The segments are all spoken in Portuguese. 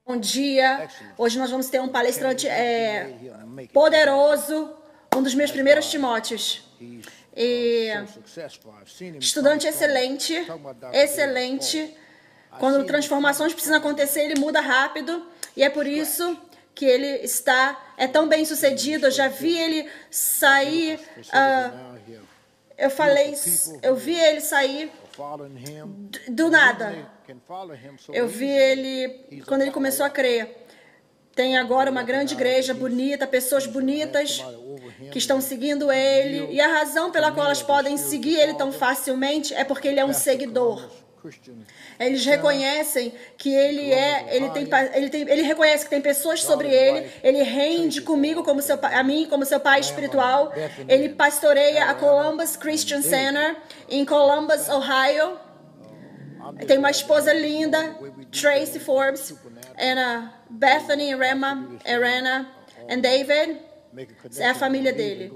Bom dia. Hoje nós vamos ter um palestrante poderoso, um dos meus primeiros Timóteos. E estudante excelente, excelente. Quando transformações precisam acontecer, ele muda rápido. E é por isso que ele é tão bem sucedido. Eu já vi ele sair. Eu vi ele sair do nada. Eu vi ele quando ele começou a crer. Tem agora uma grande igreja bonita, pessoas bonitas que estão seguindo ele. E a razão pela qual elas podem seguir ele tão facilmente é porque ele é um seguidor. Eles reconhecem que ele reconhece que tem pessoas sobre ele. Ele rende comigo a mim como seu pai espiritual. Ele pastoreia a Columbus Christian Center em Columbus, Ohio. Tem uma esposa linda, Tracy Forbes, and Bethany, Arena e David. É a família dele.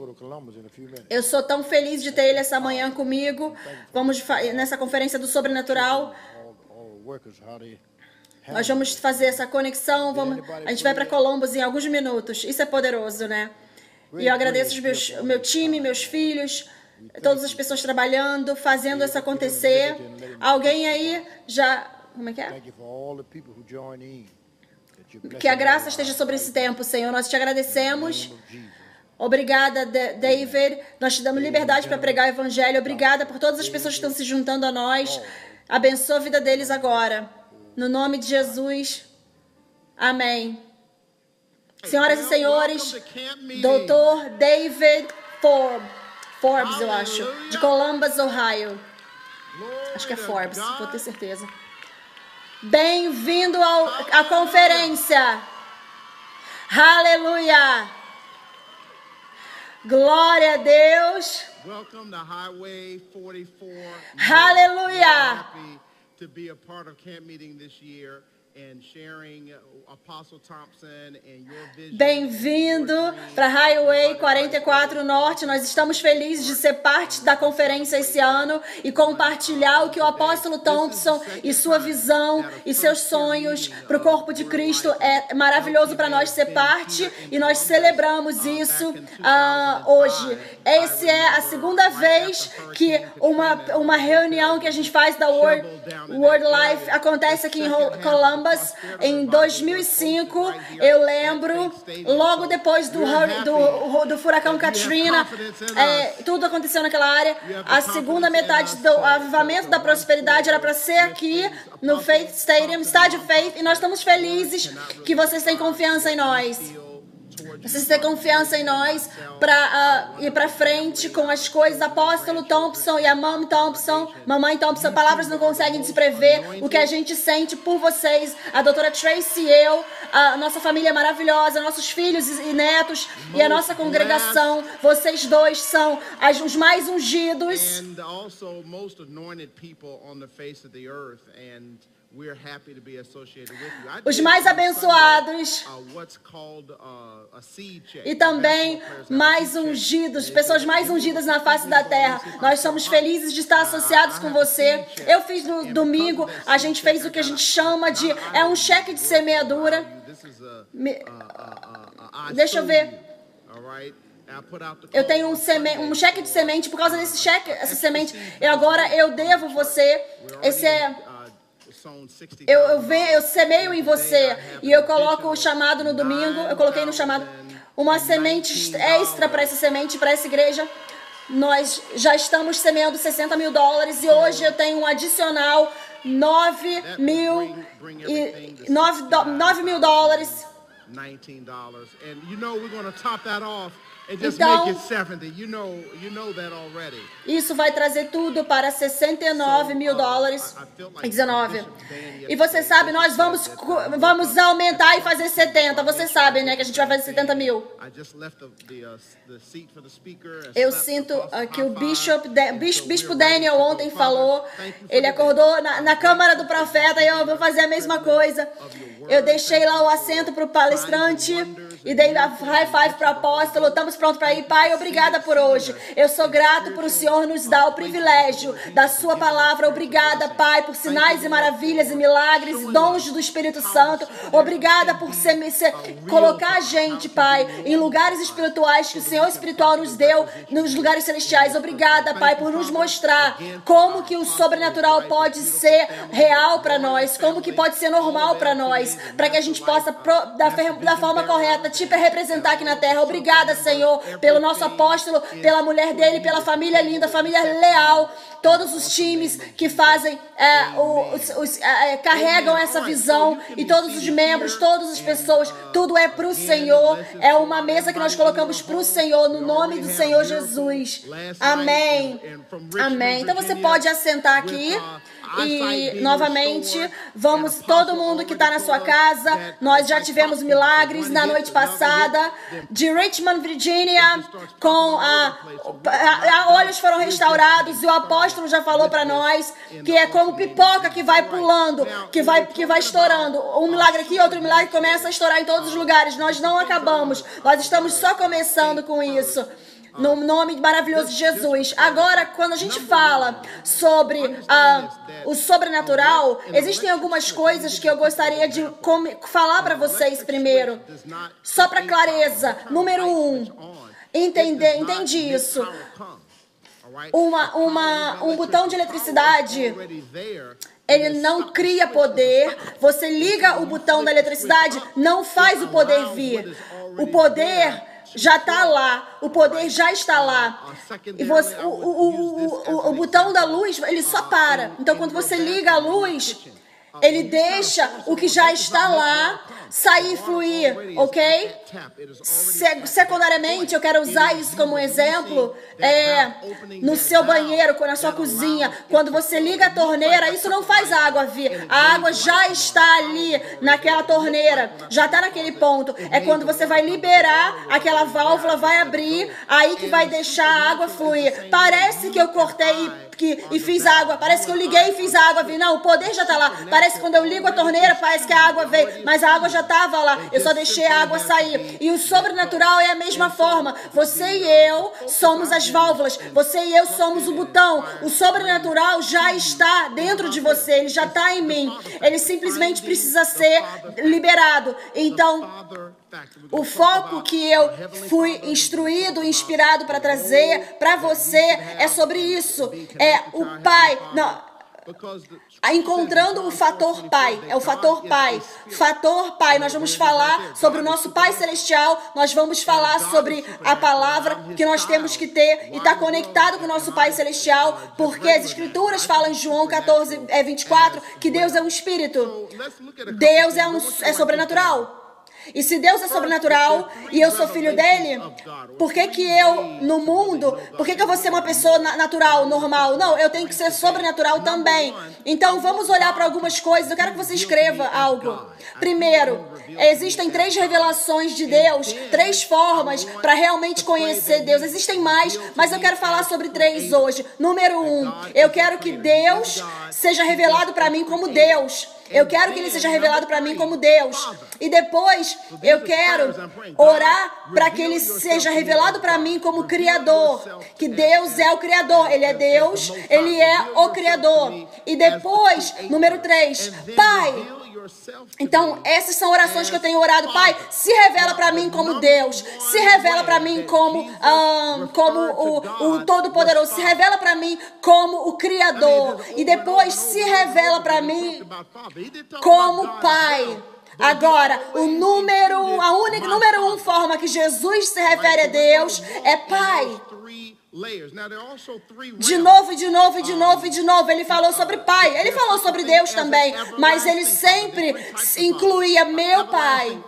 Eu sou tão feliz de ter ele essa manhã comigo. Vamos nessa conferência do sobrenatural. Nós vamos fazer essa conexão. A gente vai para Columbus em alguns minutos. Isso é poderoso, né? E eu agradeço o meu time, meus filhos, todas as pessoas trabalhando, fazendo isso acontecer. Alguém aí já... Como é que é? Que a graça esteja sobre esse tempo, Senhor. Nós te agradecemos. Obrigada, David. Nós te damos liberdade para pregar o evangelho. Obrigada por todas as pessoas que estão se juntando a nós. Abençoa a vida deles agora. No nome de Jesus. Amém. Senhoras e senhores, Dr. David Forbes, eu acho, de Columbus, Ohio. Acho que é Forbes, vou ter certeza. Bem-vindo à conferência. Aleluia. Glória a Deus. Aleluia. Bem-vindo para Highway 44 Norte. Nós estamos felizes de ser parte da conferência esse ano e compartilhar o que o apóstolo Thompson e sua visão e seus sonhos para o corpo de Cristo. É maravilhoso para nós ser parte e nós celebramos isso hoje. Essa é a segunda vez que uma reunião que a gente faz da World Life acontece aqui em Columbus. Em 2005, eu lembro, logo depois do furacão Katrina, tudo aconteceu naquela área. A segunda metade do avivamento da prosperidade era para ser aqui no Faith Stadium, Estádio Faith, e nós estamos felizes que vocês têm confiança em nós. Vocês têm confiança em nós para ir para frente com as coisas. Apóstolo Thompson e a Mamãe Thompson, palavras não conseguem descrever o que a gente sente por vocês. A doutora Tracy e eu, a nossa família maravilhosa, nossos filhos e netos e a nossa congregação. Vocês dois são os mais ungidos. Os mais abençoados e também mais ungidos, pessoas mais ungidas na face da terra. Nós somos felizes de estar associados com você. Eu fiz no domingo, a gente fez o que a gente chama de um cheque de semeadura. Deixa eu ver. Eu tenho um cheque de semente. Por causa desse cheque, essa semente, eu devo você. Esse eu semeio em você e eu coloco o chamado no domingo. Eu coloquei no chamado uma semente extra para essa semente, para essa igreja. Nós já estamos semeando $60 mil e hoje eu tenho um adicional $9 mil. Então, isso vai trazer tudo para $69 mil e 19. E você sabe, nós vamos aumentar e fazer 70. Você sabe, né, que a gente vai fazer 70 mil. Eu sinto que o Bispo Daniel ontem falou, ele acordou na câmara do profeta e eu vou fazer a mesma coisa. Eu deixei lá o assento para o palestrante e dei a high five para o apóstolo. Estamos prontos para ir. Pai, obrigada por hoje. Eu sou grato por o Senhor nos dar o privilégio da sua palavra. Obrigada, Pai, por sinais e maravilhas e milagres e dons do Espírito Santo. Obrigada por colocar a gente, Pai, em lugares espirituais que o Senhor espiritual nos deu, nos lugares celestiais. Obrigada, Pai, por nos mostrar como que o sobrenatural pode ser real para nós, como que pode ser normal para nós, para que a gente possa, da forma correta, te representar aqui na terra. Obrigada, Senhor, pelo nosso apóstolo, pela mulher dele, pela família linda, família leal, todos os times que fazem, carregam essa visão, e todos os membros, todas as pessoas, tudo é para o Senhor. É uma mesa que nós colocamos para o Senhor, no nome do Senhor Jesus. Amém. Amém. Então você pode assentar aqui. E novamente, vamos, todo mundo que está na sua casa, nós já tivemos milagres na noite passada, de Richmond, Virgínia, com olhos foram restaurados, e o apóstolo já falou para nós que é como pipoca que vai pulando, que vai estourando, um milagre aqui, outro milagre, começa a estourar em todos os lugares. Nós não acabamos, nós estamos só começando com isso. No nome maravilhoso de Jesus. Agora, quando a gente fala sobre o sobrenatural, existem algumas coisas que eu gostaria de falar para vocês primeiro. Só para clareza. Número 1. Entende isso. Um botão de eletricidade, ele não cria poder. Você liga o botão da eletricidade, não faz o poder vir. O poder já está lá, o poder já está lá. E você, o botão da luz, ele só para. Então, quando você liga a luz, ele deixa o que já está lá sair e fluir, ok? Secundariamente, eu quero usar isso como exemplo, no seu banheiro, na sua cozinha. Quando você liga a torneira, isso não faz a água vir. A água já está ali, naquela torneira, já está naquele ponto. É quando você vai liberar, aquela válvula vai abrir, aí que vai deixar a água fluir. Parece que eu cortei e fiz água, parece que eu liguei e fiz a água vir. Não, o poder já está lá. Parece que quando eu ligo a torneira, parece que a água veio, mas a água já estava lá, eu só deixei a água sair. E o sobrenatural é a mesma forma. Você e eu somos as válvulas, você e eu somos o botão. O sobrenatural já está dentro de você, ele já está em mim, ele simplesmente precisa ser liberado. Então, o foco que eu fui instruído, inspirado para trazer para você é sobre isso. É o Pai. Não. Encontrando o fator Pai, é o fator Pai. Fator Pai, nós vamos falar sobre o nosso Pai Celestial, nós vamos falar sobre a palavra que nós temos que ter e está conectado com o nosso Pai Celestial, porque as Escrituras falam em João 14, 24, que Deus é um Espírito. Deus é sobrenatural. E se Deus é sobrenatural e eu sou filho dele, por que que eu, no mundo, por que que eu vou ser uma pessoa natural, normal? Não, eu tenho que ser sobrenatural também. Então, vamos olhar para algumas coisas. Eu quero que você escreva algo. Primeiro, existem 3 revelações de Deus, 3 formas para realmente conhecer Deus. Existem mais, mas eu quero falar sobre 3 hoje. Número 1, eu quero que Deus seja revelado para mim como Deus. Eu quero que Ele seja revelado para mim como Deus. E depois, eu quero orar para que Ele seja revelado para mim como Criador. Que Deus é o Criador. Ele é Deus, Ele é o Criador. E depois, número 3, Pai. Então, essas são orações que eu tenho orado. Pai, se revela para mim como Deus. Se revela para mim como o Todo-Poderoso. Se revela para mim como o Criador. E depois se revela para mim como Pai. Agora, número 1 forma que Jesus se refere a Deus é Pai. De novo, ele falou sobre Pai. Ele falou sobre Deus também, mas ele sempre incluía meu Pai.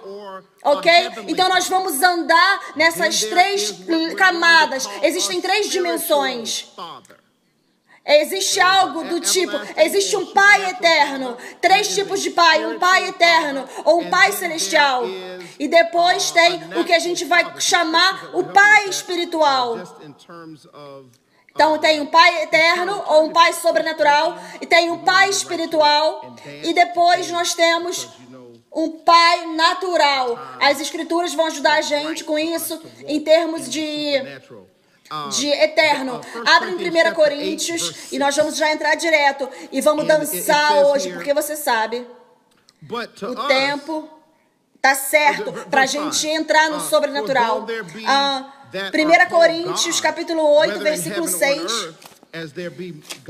Ok? Então nós vamos andar nessas 3 camadas. Existem 3 dimensões. Existe algo do tipo, existe um Pai eterno, 3 tipos de Pai, um Pai eterno ou um Pai celestial. E depois tem o que a gente vai chamar o Pai espiritual. Então tem um Pai eterno ou um Pai sobrenatural e tem um Pai espiritual. E depois nós temos um pai natural. As escrituras vão ajudar a gente com isso em termos de eterno. Abre em 1 Coríntios e nós vamos já entrar direto e vamos dançar hoje, porque você sabe, o tempo tá certo para a gente entrar no sobrenatural. 1 Coríntios, capítulo 8, versículo 6.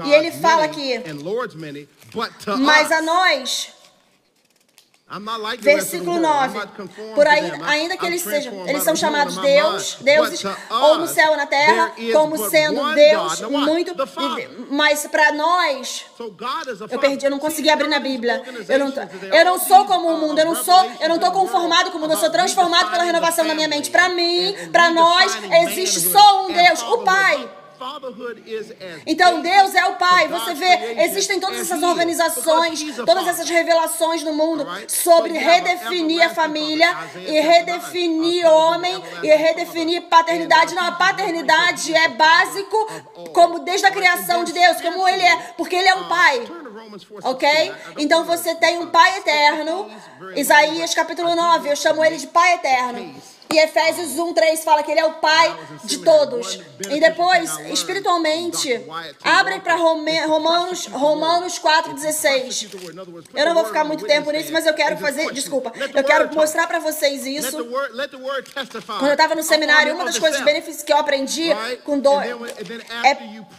E ele fala aqui, mas a nós, versículo 9, por aí, ainda que eles são chamados deuses, ou no céu ou na terra, como sendo Deus, mas para nós, eu não consegui abrir na Bíblia, eu não sou como o mundo, eu não estou conformado com o mundo, eu sou transformado pela renovação da minha mente. Para mim, para nós, existe só um Deus, o Pai. Então Deus é o Pai. Você vê, existem todas essas organizações, todas essas revelações no mundo sobre redefinir a família e redefinir homem e redefinir paternidade. Não, a paternidade é básico, como desde a criação de Deus, como Ele é, porque Ele é um Pai. Ok? Então você tem um Pai eterno. Isaías capítulo 9, eu chamo Ele de Pai eterno. E Efésios 1:3 fala que Ele é o Pai de todos. E depois, espiritualmente, abrem para Romanos 4:16. Eu não vou ficar muito tempo nisso, mas eu quero eu quero mostrar para vocês isso. Quando eu estava no seminário, uma das coisas benefícios que eu aprendi com dor é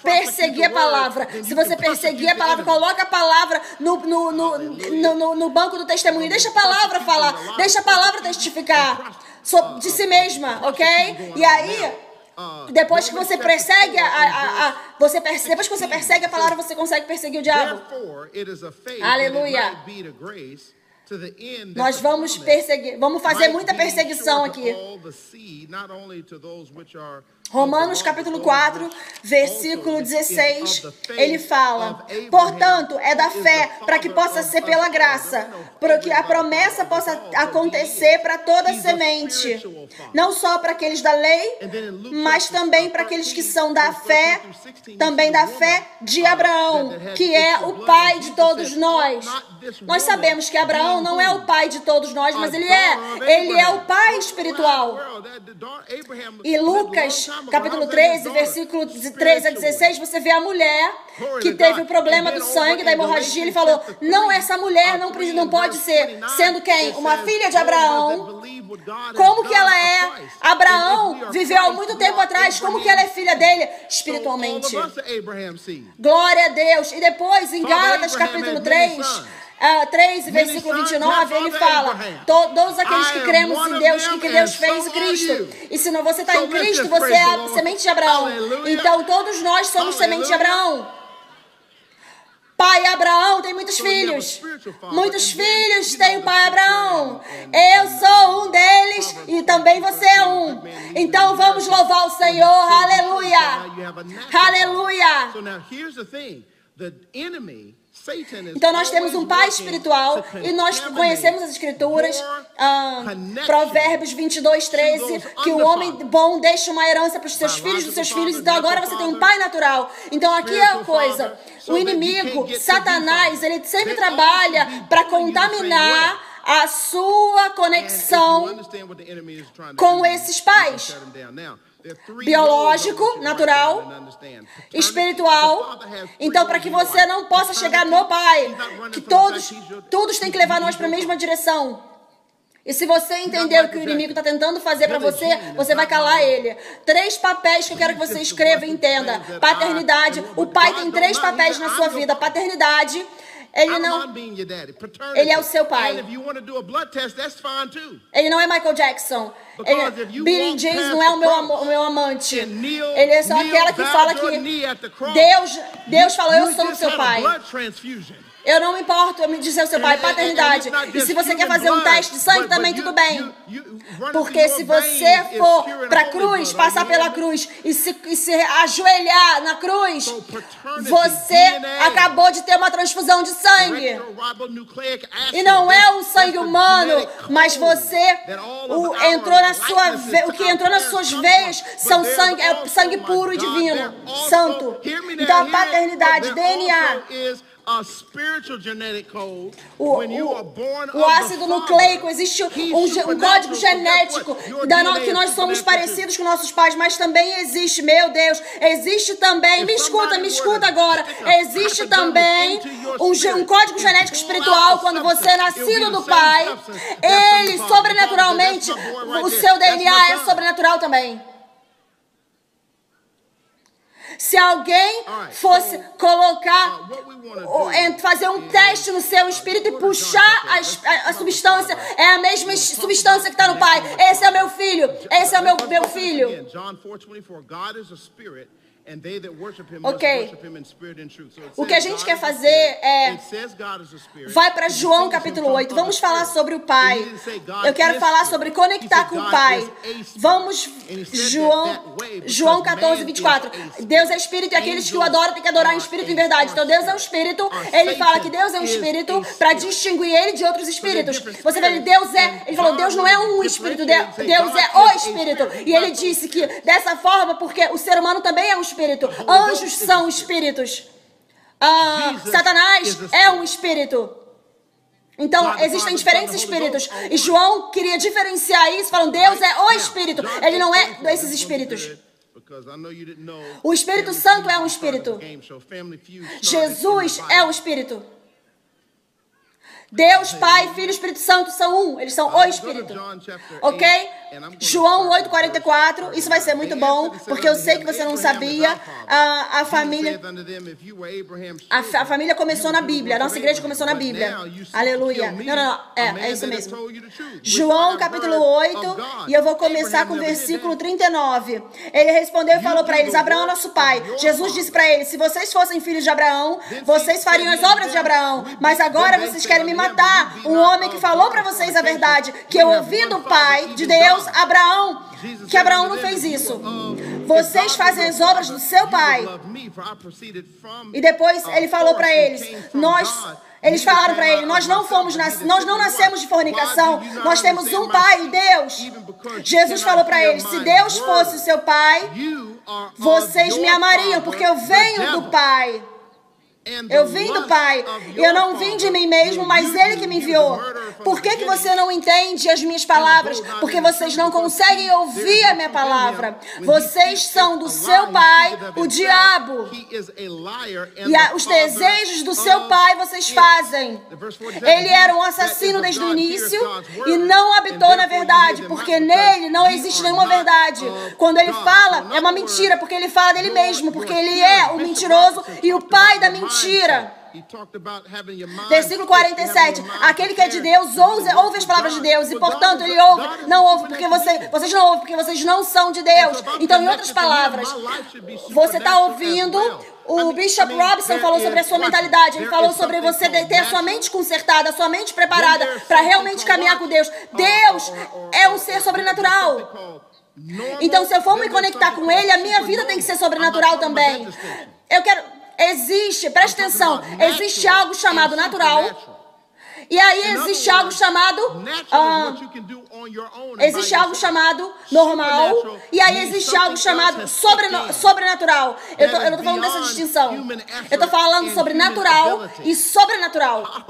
perseguir a palavra. Se você perseguir a palavra, coloca a palavra no banco do testemunho. Deixa a palavra falar, deixa a palavra testificar de si mesma, ok? E aí, depois que você persegue depois que você persegue a palavra, você consegue perseguir o diabo. Aleluia. Nós vamos perseguir, vamos fazer muita perseguição aqui. Romanos capítulo 4, versículo 16, ele fala: portanto, é da fé para que possa ser pela graça, para que a promessa possa acontecer para toda semente, não só para aqueles da lei, mas também para aqueles que são da fé, também da fé de Abraão, que é o pai de todos nós. Nós sabemos que Abraão não é o pai de todos nós, mas ele é o pai espiritual. E Lucas capítulo 13, versículo 13 a 16, você vê a mulher que teve o problema do sangue, da hemorragia. Ele falou, não, essa mulher não pode ser, sendo quem? Uma filha de Abraão. Como que ela é? Abraão viveu há muito tempo atrás, como que ela é filha dele? Espiritualmente. Glória a Deus. E depois, em Gálatas capítulo 3, versículo 29, ele fala, todos aqueles que cremos em Deus, que Deus fez em Cristo. E se não você está em Cristo, você é a semente de Abraão. Então todos nós somos semente de Abraão. Pai Abraão tem muitos filhos. Muitos filhos tem o pai Abraão. Eu sou um deles e também você é um. Então vamos louvar o Senhor. Aleluia. Aleluia. Então nós temos um pai espiritual e nós conhecemos as escrituras, Provérbios 22:13, que o homem bom deixa uma herança para os seus filhos, dos seus filhos. Então agora você tem um pai natural. Então aqui é a coisa, o inimigo, Satanás, ele sempre trabalha para contaminar a sua conexão com esses pais. Biológico, natural, espiritual. Então, para que você não possa chegar no Pai, que todos têm que levar nós para a mesma direção. E se você entender o que o inimigo está tentando fazer para você, você vai calar ele. 3 papéis que eu quero que você escreva e entenda. Paternidade. O pai tem 3 papéis na sua vida. Paternidade. Ele é o seu pai. Ele não é Michael Jackson. Billy Jean não é o meu amante. Ele é só aquela que fala que Deus falou, eu sou o seu pai. Eu não me importo em dizer o seu pai, paternidade. E se você quer fazer um teste de sangue também, tudo bem. Porque se você for para a cruz, passar pela cruz e se ajoelhar na cruz, você acabou de ter uma transfusão de sangue. E não é um sangue humano, mas o que entrou nas suas veias é sangue puro e divino, santo. Então a paternidade, DNA. O ácido nucleico, existe um código genético que nós somos parecidos com nossos pais, mas também existe, meu Deus, existe também, me escuta agora, existe também um código genético espiritual. Quando você é nascido do Pai, ele sobrenaturalmente, o seu DNA é sobrenatural também. Se alguém fosse colocar, fazer um teste no seu espírito e puxar a substância, é a mesma substância que está no Pai. Esse é o meu filho, esse é o meu filho. Ok. O que a gente quer fazer é... Vai para João capítulo 8. Vamos falar sobre o Pai. Eu quero falar sobre conectar com o Pai. Vamos, João 14, 24. Deus é Espírito e aqueles que o adoram têm que adorar em Espírito e em verdade. Então Deus é um Espírito. Ele fala que Deus é um Espírito para distinguir ele de outros Espíritos. Você vê, ele falou, Deus não é um Espírito, Deus é o Espírito. E ele disse que dessa forma, porque o ser humano também é um Espírito. Anjos são espíritos. Satanás é um espírito. Então, existem diferentes espíritos. E João queria diferenciar isso, falando, Deus é o Espírito. Ele não é desses espíritos. O Espírito Santo é um espírito. Jesus é um espírito. Deus, Pai, Filho e Espírito Santo são um. Eles são o Espírito. Ok? João 8:44. Isso vai ser muito bom, porque eu sei que você não sabia. A família começou na Bíblia. A nossa igreja começou na Bíblia. Aleluia. Não. É isso mesmo. João capítulo 8. E eu vou começar com o versículo 39. Ele respondeu e falou para eles, Abraão é nosso pai. Jesus disse para eles, se vocês fossem filhos de Abraão, vocês fariam as obras de Abraão. Mas agora vocês querem me matar. Um homem que falou para vocês a verdade, que eu ouvi do Pai de Deus, Abraão, que Abraão não fez isso. Vocês fazem as obras do seu pai. E depois ele falou para eles, eles falaram para ele, nós não nascemos de fornicação, nós temos um pai, Deus. Jesus falou para eles, se Deus fosse o seu pai, vocês me amariam, porque eu venho do Pai. Eu vim do Pai. Eu não vim de mim mesmo, mas Ele que me enviou. Por que você não entende as minhas palavras? Porque vocês não conseguem ouvir a minha palavra. Vocês são do seu pai, o diabo. E os desejos do seu pai vocês fazem. Ele era um assassino desde o início e não habitou na verdade, porque nele não existe nenhuma verdade. Quando ele fala, é uma mentira, porque ele fala dele mesmo, porque ele é o mentiroso e o pai da mentira. Versículo 47. Aquele que é de Deus ouve as palavras de Deus e, portanto, ele não ouve porque vocês não ouvem porque vocês não são de Deus. Então, em outras palavras, você está ouvindo. O Bishop Robson falou sobre a sua mentalidade. Ele falou sobre você ter a sua mente consertada, a sua mente preparada para realmente caminhar com Deus. Deus é um ser sobrenatural. Então, se eu for me conectar com Ele, a minha vida tem que ser sobrenatural também. Presta atenção, existe algo chamado natural, e aí existe algo chamado normal, e aí existe algo chamado sobrenatural. Eu não estou falando dessa distinção. Eu estou falando sobre natural e sobrenatural.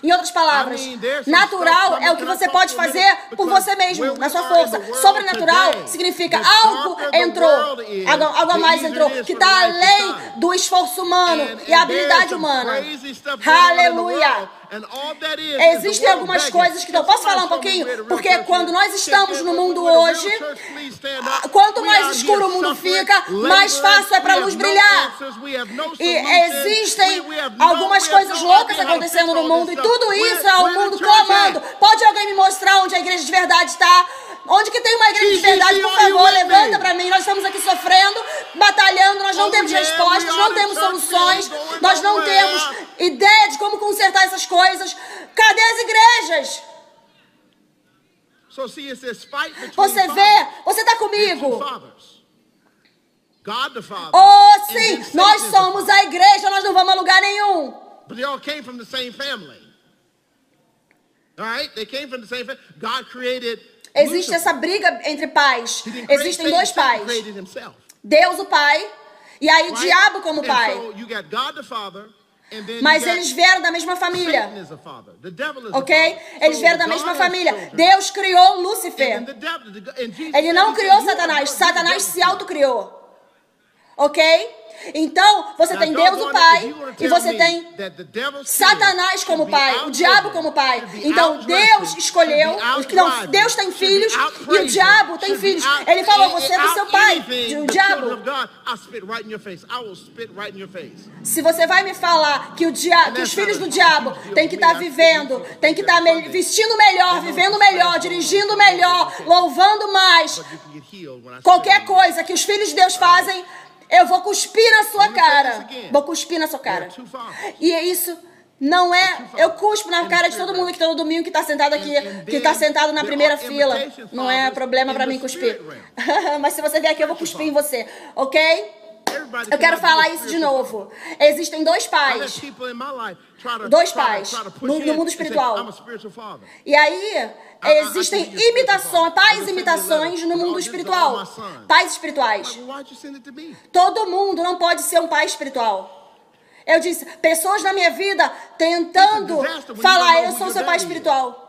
Em outras palavras, natural é o que você pode fazer por você mesmo, na sua força. Sobrenatural significa algo entrou, algo a mais entrou, que está além do esforço humano e a habilidade humana. Aleluia! Existem algumas coisas que eu posso falar um pouquinho, porque quando nós estamos no mundo hoje, quanto mais escuro o mundo fica, mais fácil é para a luz brilhar. E existem algumas coisas loucas acontecendo no mundo, e tudo isso é o mundo clamando. Pode alguém me mostrar onde a igreja de verdade está? Onde que tem uma igreja de verdade? Por favor, levanta para mim. Nós estamos aqui sofrendo, batalhando, nós não temos respostas, não temos soluções, nós não temos ideia de como consertar essas coisas. Cadê as igrejas? Você vê? Você está comigo? Oh, sim, nós somos a igreja, nós não vamos a lugar nenhum. But they all came from the same family. All right? They came from the same family. God created Existe essa briga entre pais. Existem dois pais. Deus o Pai e aí o diabo como pai. Mas eles vieram da mesma família. Ok? Eles vieram da mesma família. Deus criou Lúcifer. Ele não criou Satanás. Satanás se autocriou. Ok? Então, você tem Deus o Pai e você tem Satanás como pai, o diabo como pai. Então, Deus escolheu, não, Deus tem filhos e o diabo tem filhos. Ele falou, você é do seu pai, o diabo. Se você vai me falar que os filhos do diabo têm que estar vivendo, têm que estar vestindo melhor, vivendo melhor, dirigindo melhor, louvando mais, qualquer coisa que os filhos de Deus fazem, eu vou cuspir na sua cara. Vou cuspir na sua cara. E isso não é... Eu cuspo na cara de todo mundo que todo domingo que está sentado aqui, que está sentado na primeira fila. Não é problema para mim cuspir. Mas se você vier aqui, eu vou cuspir em você. Ok? Eu quero falar isso de novo. Existem dois pais. Dois pais no mundo espiritual. E aí, existem imitações, pais imitações no mundo espiritual. Pais espirituais. Todo mundo não pode ser um pai espiritual. Eu disse, pessoas na minha vida tentando falar, eu sou seu pai espiritual.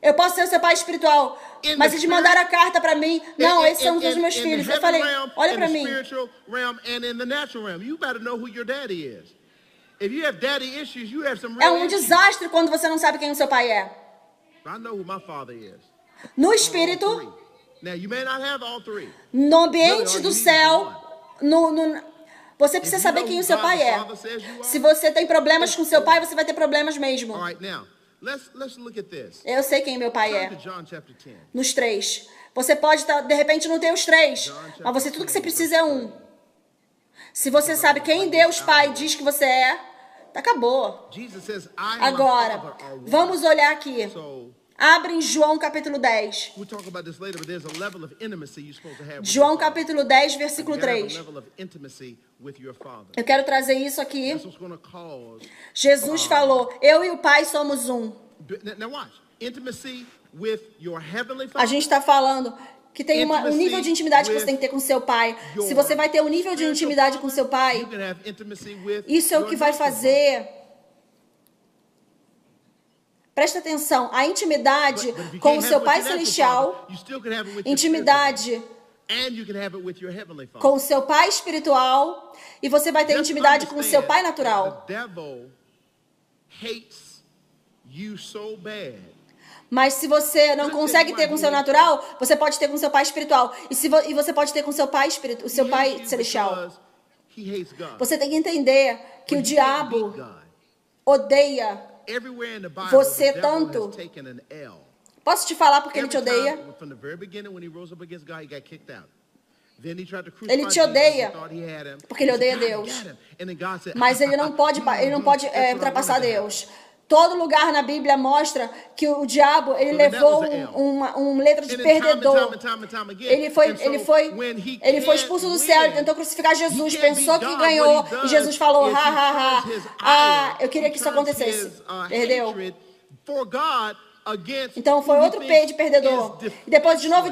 Eu posso ser o seu pai espiritual. Mas eles mandaram a carta para mim. Não, esses são os meus filhos. Eu falei, olha para mim. É um desastre quando você não sabe quem o seu pai é. No espírito, no ambiente do céu, você precisa saber quem o seu pai é. Se você tem problemas com seu pai, você vai ter problemas mesmo. Eu sei quem meu pai é. Nos 3. Você pode, de repente, não ter os 3. Mas tudo que você precisa é um. Se você sabe quem Deus Pai diz que você é, acabou. Agora, vamos olhar aqui. Abre em João capítulo 10. João capítulo 10, versículo 3. Eu quero trazer isso aqui. Jesus falou, eu e o Pai somos um. A gente está falando que tem um nível de intimidade que você tem que ter com seu pai. Se você vai ter um nível de intimidade com seu pai, isso é o que vai fazer... Presta atenção, a intimidade com o seu Pai Celestial, intimidade com o seu Pai Espiritual, e você vai ter intimidade com o seu Pai Natural. Mas se você não consegue ter com o seu natural, você pode ter com o seu Pai Espiritual. E você pode ter com o seu Pai Celestial. Você tem que entender que o diabo odeia você tanto. Posso te falar porque ele te odeia? Ele te odeia porque ele odeia Deus. Mas ele não pode ultrapassar Deus. Todo lugar na Bíblia mostra que o diabo, ele levou uma letra de perdedor. Ele foi expulso do céu, ele tentou crucificar Jesus, pensou que ganhou, e Jesus falou, eu queria que isso acontecesse. Perdeu. Então foi outro P de perdedor. E depois de novo.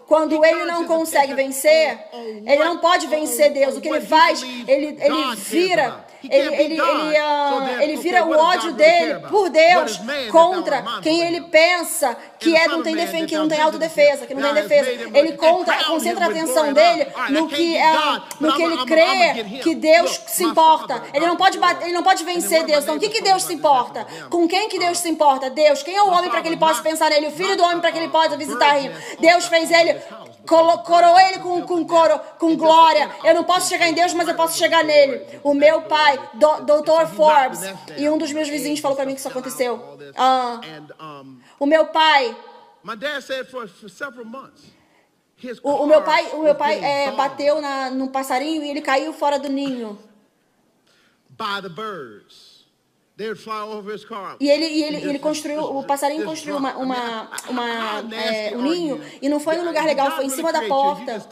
Quando ele não consegue vencer, ele não pode vencer Deus. O que ele faz, ele vira... Ele vira o ódio dele por Deus contra quem ele pensa que não tem autodefesa, que não tem defesa. Ele concentra a atenção dele no que ele crê que Deus se importa. Ele não pode vencer Deus. Então, o que Deus se importa? Com quem que Deus se importa? Deus. Quem é o homem para que ele possa pensar nele? O filho do homem para que ele possa visitar ele. Deus fez ele, coroou ele com glória. Eu não posso chegar em Deus, mas eu posso chegar nele. O meu pai, Dr. Forbes, e um dos meus vizinhos falou para mim que isso aconteceu. O meu pai, o meu pai bateu no passarinho e ele caiu fora do ninho. E ele construiu, o passarinho construiu um ninho e não foi num lugar legal, foi em cima da porta.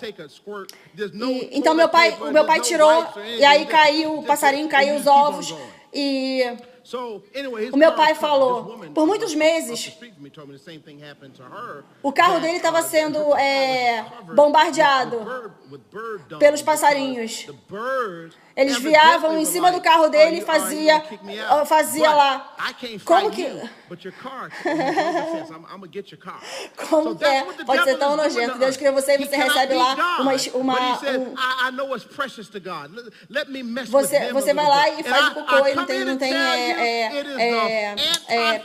Então o meu pai tirou e aí caiu o passarinho, caiu os ovos e o meu pai falou, por muitos meses, o carro dele estava sendo bombardeado pelos passarinhos. Eles viavam em cima do carro dele e fazia lá. Como que... Como que é? Pode ser tão nojento. Deus criou você e você recebe lá Você vai lá e faz o cocô e não tem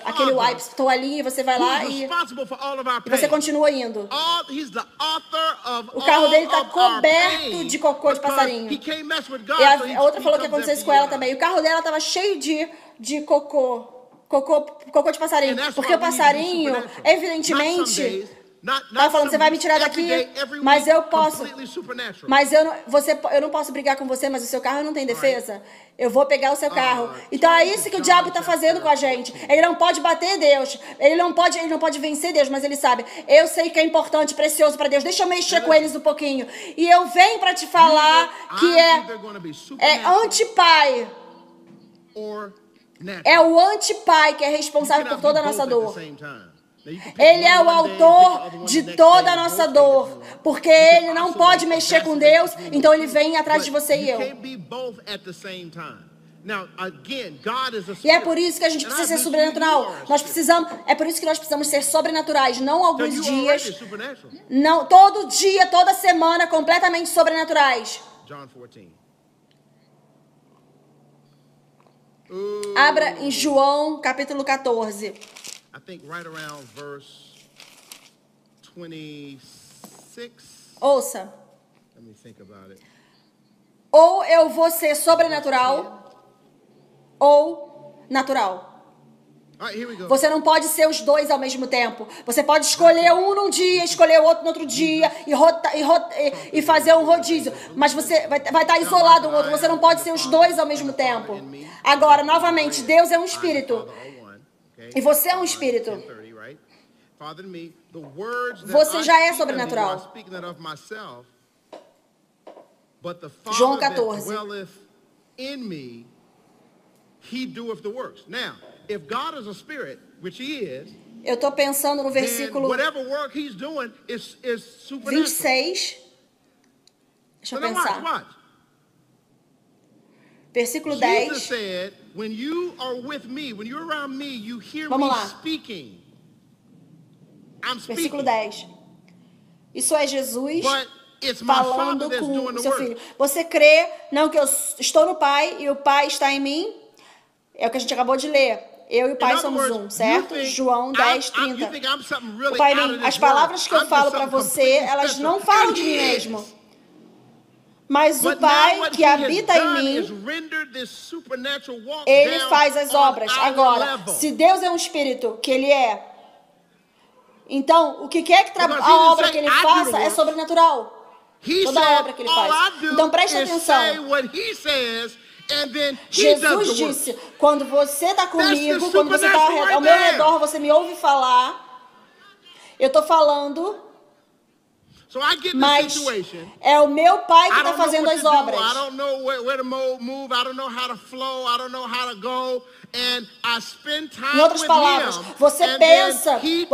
aquele wipes, toalhinha, e você vai lá e você continua indo. O carro dele está coberto de cocô de passarinho. E a outra falou que aconteceu isso com ela também. O carro dela estava cheio de cocô de passarinho. Porque o passarinho, evidentemente, estava falando, você vai me tirar daqui, mas eu posso. Mas eu não posso brigar com você, mas o seu carro não tem defesa. Eu vou pegar o seu carro. Então é isso que o diabo está fazendo com a gente. Ele não pode bater Deus. Ele não pode vencer Deus, mas ele sabe. Eu sei que é importante, precioso para Deus. Deixa eu mexer com eles um pouquinho. E eu venho para te falar que é antipai. É o antipai que é responsável por toda a nossa dor. Ele é o autor de toda a nossa dor, porque ele não pode mexer com Deus, então ele vem atrás de você e eu. E é por isso que a gente precisa ser sobrenatural. É por isso que nós precisamos ser sobrenaturais, não alguns dias, não todo dia, toda semana, completamente sobrenaturais. Abra em João, capítulo 14. I think right around verse 26. Ouça. Let me think about it. Ou eu vou ser sobrenatural ou natural. All right, here we go. Você não pode ser os dois ao mesmo tempo. Você pode escolher um num dia, escolher o outro no outro dia e fazer um rodízio. Mas você vai estar isolado um outro. Você não pode ser os dois ao mesmo tempo. Agora, novamente, Deus é um espírito. E você é um espírito. Você já é sobrenatural. João 14. Eu estou pensando no versículo 26. Deixa eu pensar. Versículo 10. Vamos lá. Versículo 10. Isso é Jesus falando com o seu filho. Você crê, não, que eu estou no Pai e o Pai está em mim? É o que a gente acabou de ler. Eu e o Pai somos um, certo? João 10, 30. O Pai, as palavras que eu falo para você, elas não falam de mim mesmo. Mas o Pai que habita em mim, ele faz as obras. Agora, se Deus é um espírito, que ele é, então o que quer que a obra que ele faça é sobrenatural. Toda a obra que ele faz. Então preste atenção. Jesus disse, quando você está comigo, quando você está ao meu redor, você me ouve falar, eu estou falando... Mas é o meu Pai que está fazendo as obras. Em outras palavras, você pensa que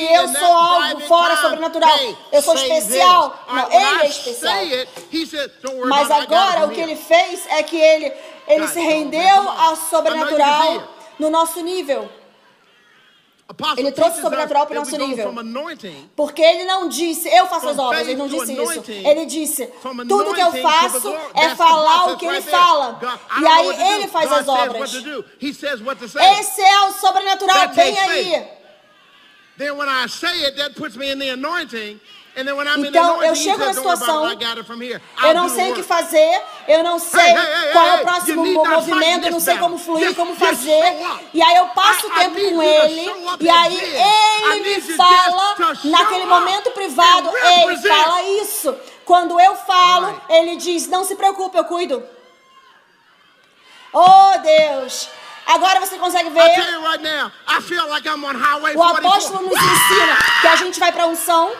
eu sou algo fora sobrenatural. Eu sou especial. Não, ele é especial. Mas agora o que ele fez é que ele se rendeu ao sobrenatural no nosso nível. Ele trouxe o sobrenatural para o nosso nível. Porque ele não disse, eu faço as obras. Ele não disse isso. Ele disse, tudo que eu faço é falar o que ele fala. E aí ele faz as obras. Esse é o sobrenatural, bem aí. Então, eu chego na situação, eu não sei o que fazer, eu não sei qual é o próximo movimento, eu não sei como fluir, como fazer. E aí eu passo o tempo com ele, e aí ele me fala, naquele momento privado, ele fala isso. Quando eu falo, ele diz, não se preocupe, eu cuido. Oh, Deus! Agora você consegue ver, o apóstolo nos ensina que a gente vai para a unção,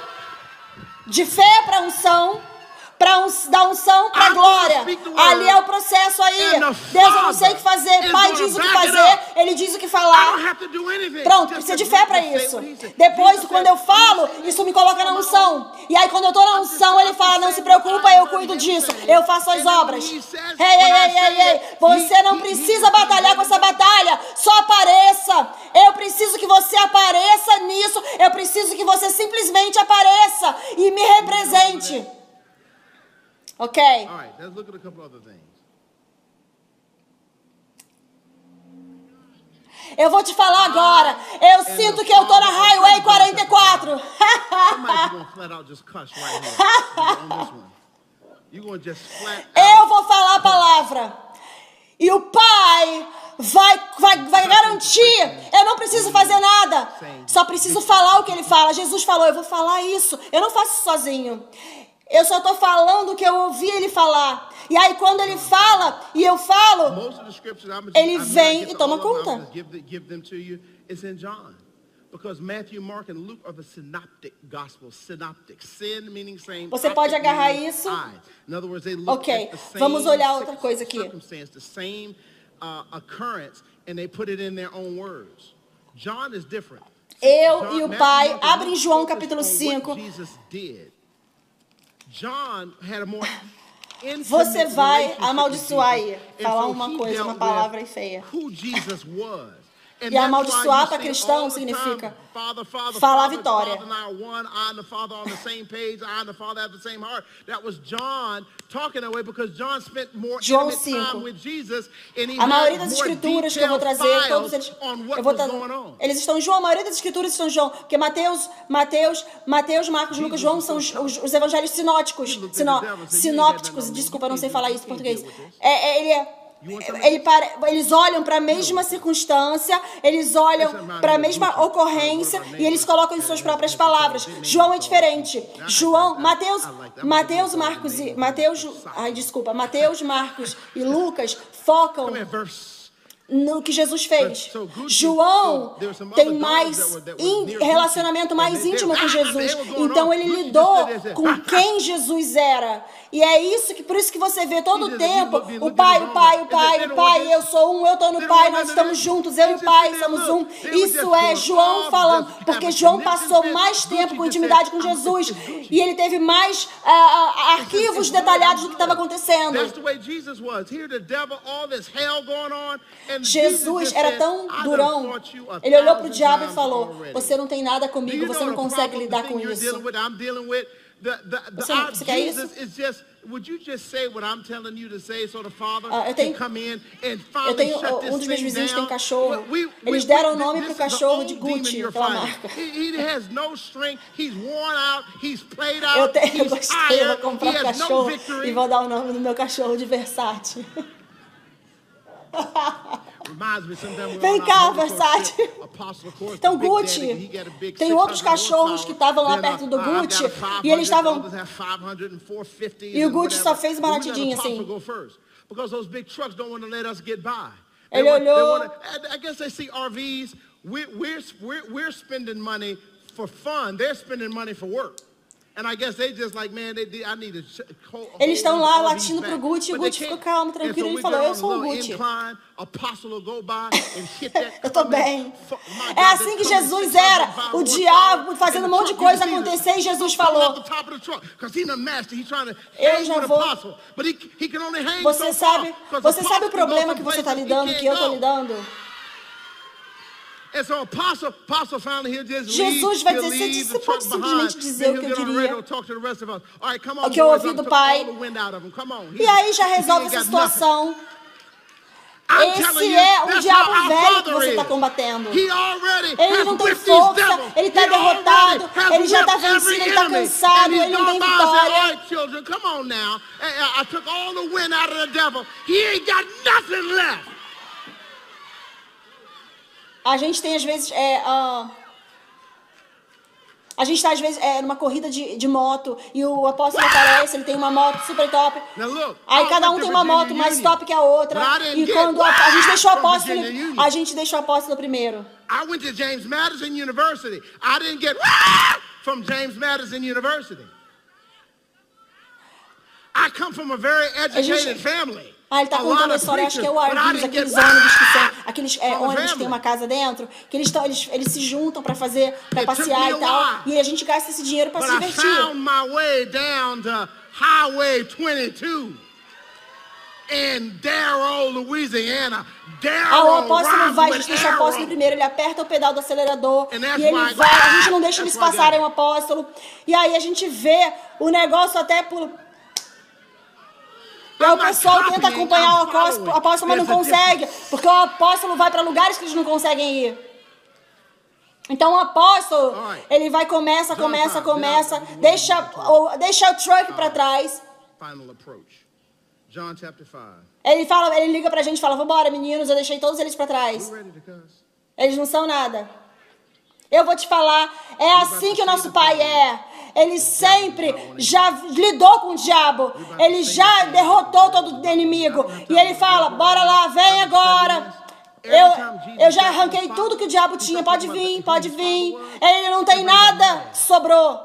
de fé para unção, da unção para a glória. Ali é o processo aí. Deus, eu não sei o que fazer. Pai diz o que fazer, Ele diz o que falar. Pronto, precisa de fé para isso. Depois, quando eu falo, isso me coloca na unção. E aí, quando eu estou na unção, Ele fala, não se preocupa, eu cuido disso. Eu faço as obras. Ei. Você não precisa batalhar com essa batalha. Só apareça. Eu preciso que você apareça nisso. Eu preciso que você simplesmente apareça e me represente. Ok. All right, let's look at a couple other things. Eu vou te falar agora. Eu sinto que eu tô na Highway 44. Eu vou falar a palavra. E o Pai vai garantir. Eu não preciso fazer nada. Só preciso falar o que Ele fala. Jesus falou, eu vou falar isso. Eu não faço sozinho. Eu só estou falando o que eu ouvi Ele falar. E aí quando Ele fala e eu falo, Ele vem e toma conta. Você pode agarrar isso? Ok, vamos olhar outra coisa aqui. Eu e o Pai abrem João capítulo 5. Você vai amaldiçoar aí, falar uma coisa, uma palavra feia. E amaldiçoar para cristão significa falar a vitória. João 5. A maioria das escrituras que eu vou trazer, todos eles, eles estão em João, a maioria das escrituras estão em João, porque Mateus, Marcos, Lucas, João são os evangelhos sinópticos, desculpa, eu não sei falar isso em português. Eles olham para a mesma circunstância, eles olham para a mesma ocorrência e eles colocam em suas próprias palavras. João é diferente. Mateus, Marcos e Lucas focam no que Jesus fez. João tem mais relacionamento mais íntimo com Jesus. Então ele lidou com quem Jesus era. E é isso que, por isso que você vê todo o tempo o Pai, eu sou um, eu estou no Pai, nós estamos juntos, eu e o Pai somos um. Isso é João falando, porque João passou mais tempo com intimidade com Jesus e ele teve mais arquivos detalhados do que estava acontecendo. Jesus era tão durão. Ele olhou para o diabo e falou, você não tem nada comigo, você não consegue lidar com isso. Você quer isso? Eu tenho um dos meus vizinhos tem cachorro. Eles deram o nome para o cachorro de Gucci, pela marca. Eu gostei, eu vou comprar um cachorro e vou dar o nome do meu cachorro de Versace. Vem cá, Versace. Então, Gucci. Tem outros cachorros que estavam lá perto do Gucci e eles estavam. E o Gucci só fez uma batidinha assim. Ele olhou. I guess they see RVs. We're spending money for fun. They're spending money for work. Eles estão lá latindo pro Gucci e o Gucci ficou calmo, tranquilo. Ele falou, eu sou o Gucci. Eu tô bem. É assim que Jesus era. O diabo fazendo um monte de coisa acontecer e Jesus falou, eu já vou. Você sabe o problema que você está lidando, que eu estou lidando? Jesus vai dizer, você pode simplesmente dizer o que eu diria, o que eu ouvi do Pai, e aí já resolve essa situação. Esse é o diabo velho que você está combatendo. Ele não tem força, ele está derrotado, ele já está vencido, ele está cansado, ele não tem vitória. A gente tem às vezes a gente está às vezes numa corrida de moto e o apóstolo aparece, ele tem uma moto super top. Aí cada um tem uma moto mais top que a outra. E quando a gente deixa o apóstolo primeiro. I went to James Madison University. I didn't get from James Madison University. I come from a very educated family. Ah, ele está contando a história, acho que é o Arvis, aqueles ônibus que são, aqueles ônibus que tem uma casa dentro, que eles se juntam para passear e tal, e a gente gasta esse dinheiro para se divertir. I found my way down to Highway 22 in Darrow, Louisiana. O apóstolo vai, a gente deixa o apóstolo primeiro, ele aperta o pedal do acelerador e ele vai, a gente não deixa eles passarem o apóstolo, e aí a gente vê o negócio até por... E aí o pessoal tenta acompanhar o apóstolo, mas não consegue, porque o apóstolo vai para lugares que eles não conseguem ir. Então o apóstolo, ele vai, começa, deixa o truck para trás. Ele liga pra gente e fala, vambora meninos, eu deixei todos eles para trás. Eles não são nada. Eu vou te falar, é assim que o nosso pai é. Ele sempre já lidou com o diabo. Ele já derrotou todo o inimigo. E ele fala, bora lá, vem agora. Eu já arranquei tudo que o diabo tinha. Pode vir, pode vir. Ele não tem nada, sobrou.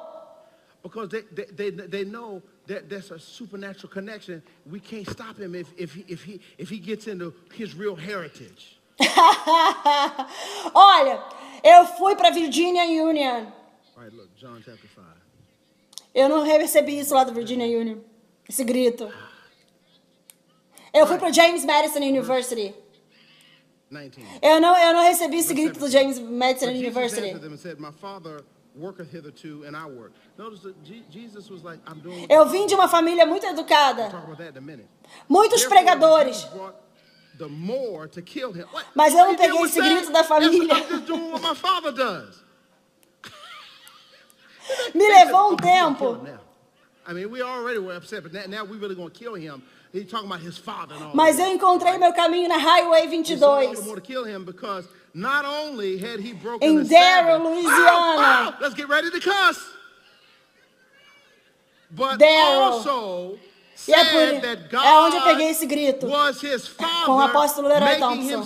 Because they know that there's a supernatural connection. We can't stop him if he gets into his real heritage. Olha, eu fui para Virginia Union. Right, look, John chapter 5. Eu não recebi isso lá do Virginia Union, esse grito. Eu fui para James Madison University. 19. Eu não recebi esse grito do James Madison University. Eu vim de uma família muito educada. Muitos pregadores. Mas eu não peguei esse grito da família. Me levou um tempo. Mas eu encontrei meu caminho na Highway 22. Em Darrow, Louisiana. Darrow. E é onde eu peguei esse grito com o apóstolo Leroy Thompson.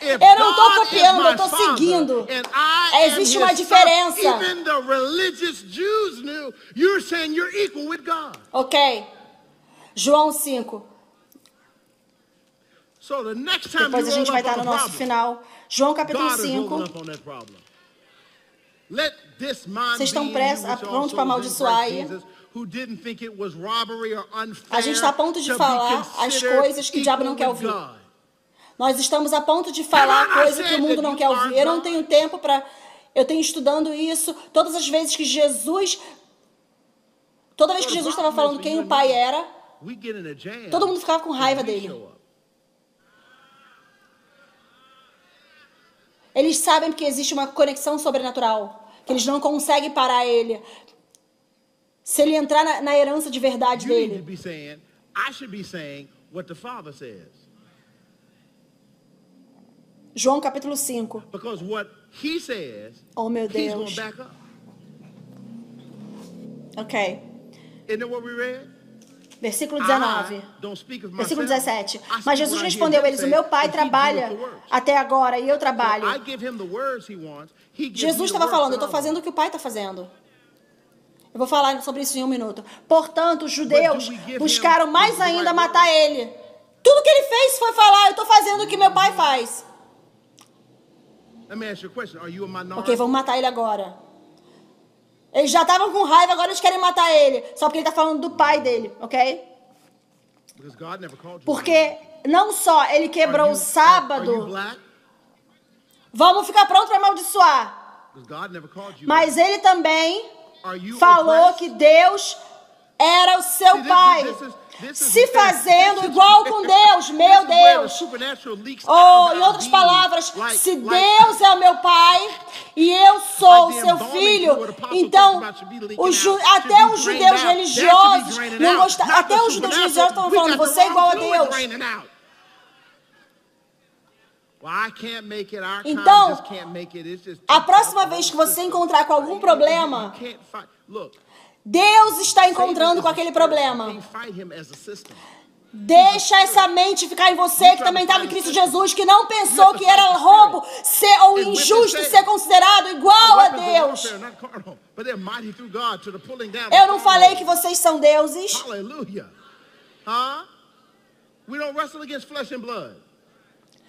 Eu não estou copiando, eu estou seguindo. Existe uma diferença. Ok. João 5. Depois a gente vai estar no nosso final. João capítulo 5. Vocês estão prontos para amaldiçoar aí? A gente está a ponto de falar as coisas que o diabo não quer ouvir. Nós estamos a ponto de falar coisas que o mundo não quer ouvir. Eu não tenho tempo para... Eu tenho estudando isso. Todas as vezes que Jesus... Toda vez que Jesus estava falando quem o Pai era, todo mundo ficava com raiva dele. Eles sabem que existe uma conexão sobrenatural. Que eles não conseguem parar ele. Se ele entrar na herança de verdade dele. João capítulo 5. Oh meu Deus. Ok. Versículo 19. Versículo 17. Mas Jesus respondeu a eles, o meu Pai trabalha até agora e eu trabalho. Jesus estava falando, eu estou fazendo o que o Pai está fazendo. Eu vou falar sobre isso em um minuto. Portanto, os judeus buscaram mais ainda matar ele. Tudo que ele fez foi falar, eu estou fazendo o que meu Pai faz. Ok, vamos matar ele agora. Eles já estavam com raiva, agora eles querem matar ele. Só porque ele está falando do pai dele, ok? Porque não só ele quebrou o sábado. Vamos ficar prontos para amaldiçoar. Mas ele também falou que Deus era o seu pai. Se fazendo igual com Deus, meu Deus. Ou, em outras palavras, se Deus é o meu pai e eu sou o seu filho, então até os judeus religiosos não gostavam. Até os judeus religiosos estavam falando, você é igual a Deus. Então, a próxima vez que você encontrar com algum problema, Deus está encontrando com aquele problema. Deixa essa mente ficar em você, que também estava em Cristo Jesus, que não pensou que era roubo ou injusto ser considerado igual a Deus. Eu não falei que vocês são deuses. Hallelujah. We don't wrestle against flesh and blood.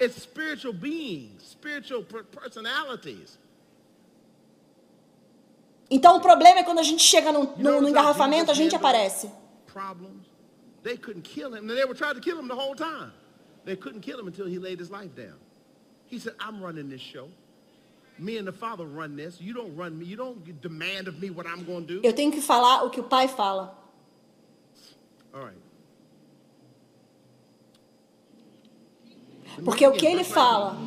It's spiritual beings, spiritual personalities. Então o problema é quando a gente chega no engarrafamento, a gente aparece. They couldn't kill him. They were trying to kill him the whole time. They couldn't kill him until he laid his life down. He said, I'm running this show. Me and the Father run this. You don't run me. You don't demand of me what I'm going to do. Eu tenho que falar o que o Pai fala. All right. Porque o que ele fala,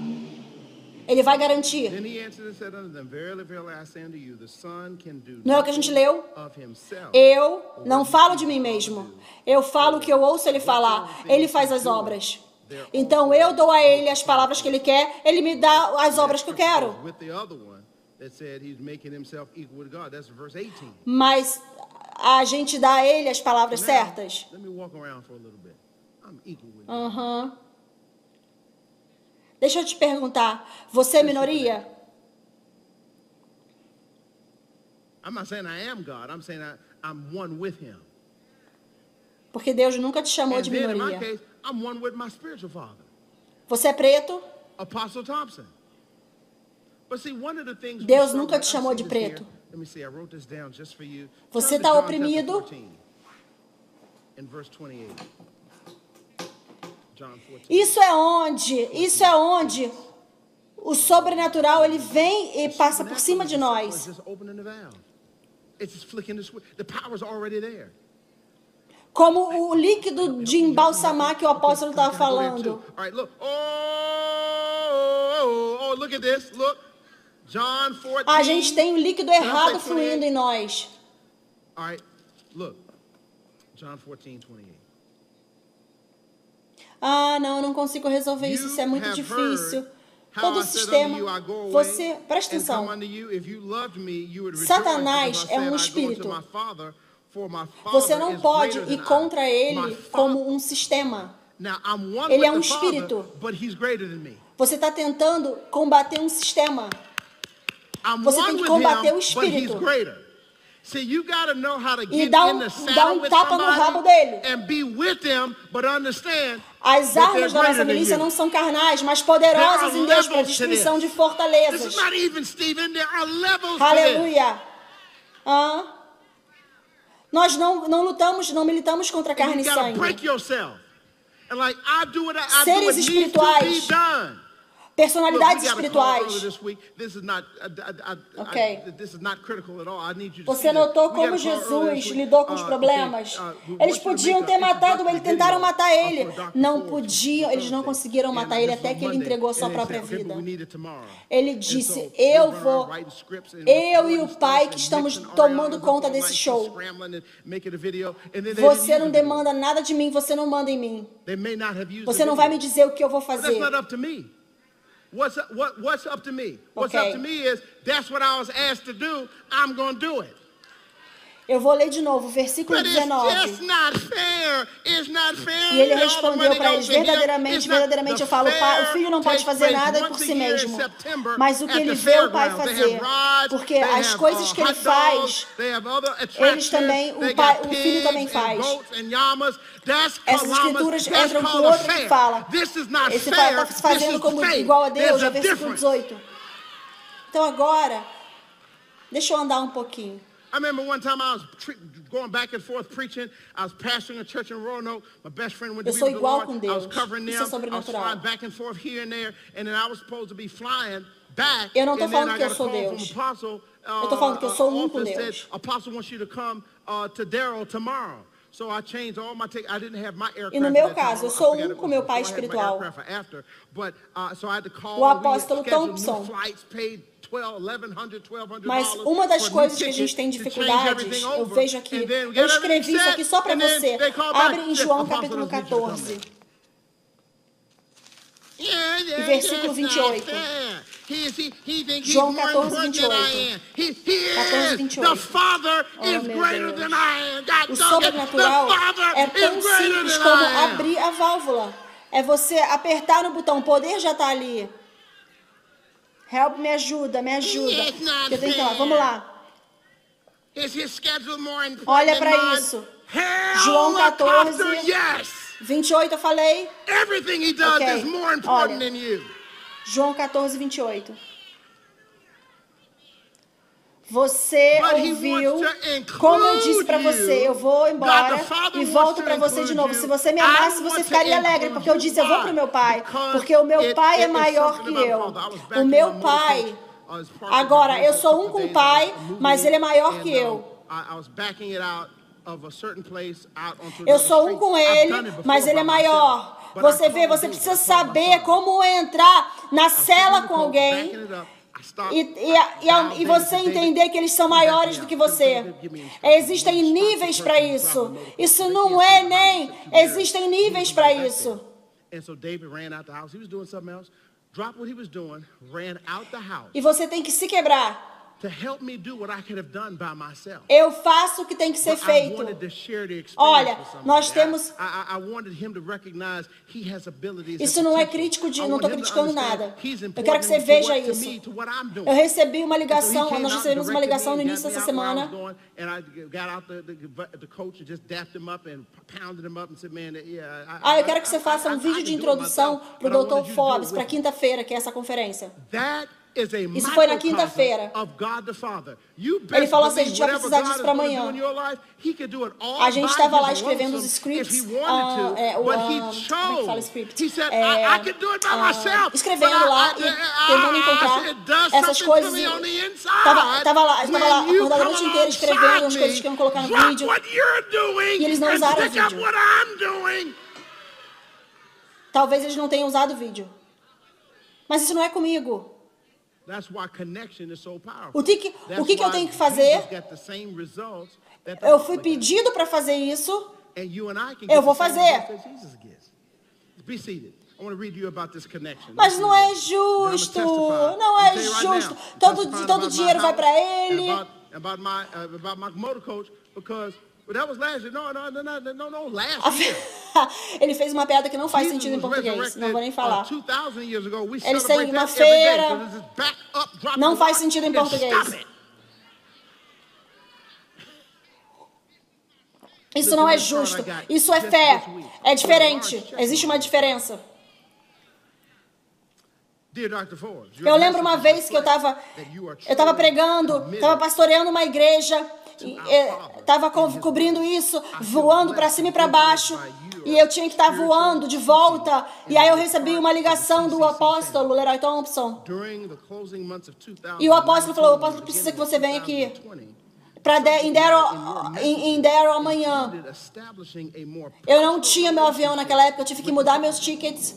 ele vai garantir. Não é o que a gente leu? Eu não falo de mim mesmo. Eu falo o que eu ouço ele falar. Ele faz as obras. Então eu dou a ele as palavras que ele quer. Ele me dá as obras que eu quero. Mas a gente dá a ele as palavras certas. Deixa eu te perguntar, você é minoria? Porque Deus nunca te chamou de minoria. Você é preto? Deus nunca te chamou de preto. Você está oprimido? Isso é onde o sobrenatural ele vem e passa por cima de nós. Como o líquido de embalsamar que o apóstolo estava falando. A gente tem o líquido errado fluindo em nós. Ah, não, eu não consigo resolver isso, isso é muito difícil. Todo o sistema, você, presta atenção, Satanás é um espírito. Você não pode ir contra ele como um sistema. Ele é um espírito. Você está tentando combater um sistema. Você tem que combater o espírito. E dá um tapa no rabo dele. As armas da nossa milícia não são carnais, mas poderosas em Deus para a destruição de fortalezas. Aleluia. Nós não lutamos, não militamos contra carne e sangue. Seres espirituais. Personalidades espirituais. Ok. Você notou como Jesus lidou com os problemas? Eles podiam ter matado ele, tentaram matar ele. Não podiam, eles não conseguiram matar ele até que ele entregou a sua própria vida. Ele disse, eu e o Pai que estamos tomando conta desse show. Você não demanda nada de mim, você não manda em mim. Você não vai me dizer o que eu vou fazer. What's up to me? What's up to me is that's what I was asked to do. I'm going to do it. Eu vou ler de novo, versículo 19. E ele respondeu para eles, verdadeiramente eu falo, o filho não pode fazer nada por si mesmo, mas o que ele vê o pai fazer, porque as coisas que ele faz, eles também, o filho também faz. Essas escrituras entram com o outro que fala, esse pai está se fazendo como igual a Deus, é versículo 18. Então agora, deixa eu andar um pouquinho. I remember one time I was going back and forth preaching. I was pastoring a church in Roanoke. My best friend went to be with the Lord. I was covering them. I was flying back and forth here and there. And then I was supposed to be flying back. Eu não estou falando que eu sou Deus. Eu estou falando que eu sou um com Deus. Apostle wants you to come to Darrell tomorrow. So I changed all my I didn't have my aircraft. E no meu caso, eu sou um com meu pai espiritual. O apóstolo Thompson. Mas uma das coisas que a gente tem dificuldades, eu vejo aqui, eu escrevi isso aqui só para você. Abre em João capítulo 14. E versículo 28. João 14, 28. 14, 28. The Father is greater than I am. O sobrenatural é tão simples como abrir a válvula. É você apertar no botão. O poder já está ali. Help, me ajuda, me ajuda. Eu tenho que falar. Vamos lá. Olha para isso. João 14, 28, eu falei. Everything he does is more important than you. João 14, 28. Você ouviu, como eu disse para você, eu vou embora e volto para você de novo. Se você me amasse, você ficaria alegre, porque eu disse, eu vou para o meu pai, porque o meu pai é maior que eu. O meu pai, agora, eu sou um com o pai, mas ele é maior que eu. Eu sou um com ele, mas ele é maior. Você vê, você precisa saber como entrar na cela com alguém e você entender que eles são maiores do que você. Existem níveis para isso. Isso não é nem... Existem níveis para isso. E você tem que se quebrar. Eu faço o que tem que ser feito. Olha, nós temos... Isso não é crítico de... Não estou criticando nada. Eu quero que você veja isso. Eu recebi uma ligação, nós recebemos uma ligação no início dessa semana. Eu quero que você faça um vídeo de introdução para o Dr. Forbes, para quinta-feira, que é essa conferência. Isso foi na quinta-feira. Ele falou assim, a gente vai precisar disso para amanhã. A gente estava lá escrevendo os scripts. Como é que fala script? Escrevendo lá e tentando encontrar essas coisas. Estava lá acordado a noite inteira escrevendo as coisas que iam colocar no vídeo. E eles não usaram o vídeo. Talvez eles não tenham usado o vídeo. Mas isso não é comigo. O que eu tenho que fazer? Eu fui pedido para fazer isso. Eu vou fazer. Mas não é justo. Não é justo. Todo dinheiro vai para ele. Ele fez uma piada que não faz sentido em português. Não vou nem falar. Eles têm uma feira. Não faz sentido em português. Isso não é justo. Isso é fé. É diferente. Existe uma diferença. Eu lembro uma vez que eu estava pregando, estava pastoreando uma igreja, estava cobrindo isso, voando para cima e para baixo, e eu tinha que estar voando de volta, e aí eu recebi uma ligação do apóstolo Leroy Thompson, e o apóstolo falou, o apóstolo precisa que você venha aqui, em Darrow amanhã. Eu não tinha meu avião naquela época, eu tive que mudar meus tickets.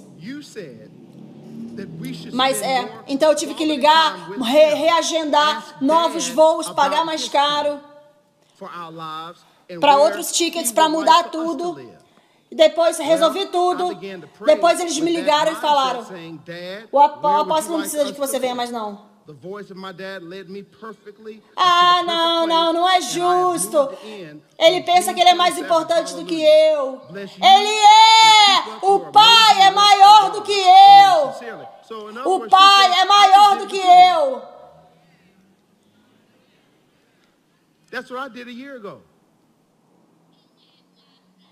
Mas então eu tive que ligar, reagendar novos voos, pagar mais caro para outros tickets, para mudar tudo. E depois resolvi tudo. Depois eles me ligaram e falaram: o apóstolo não precisa de que você venha mais não. Não é justo. Ele pensa que ele é mais importante do que eu. Ele é! O Pai é maior do que eu. O Pai é maior do que eu.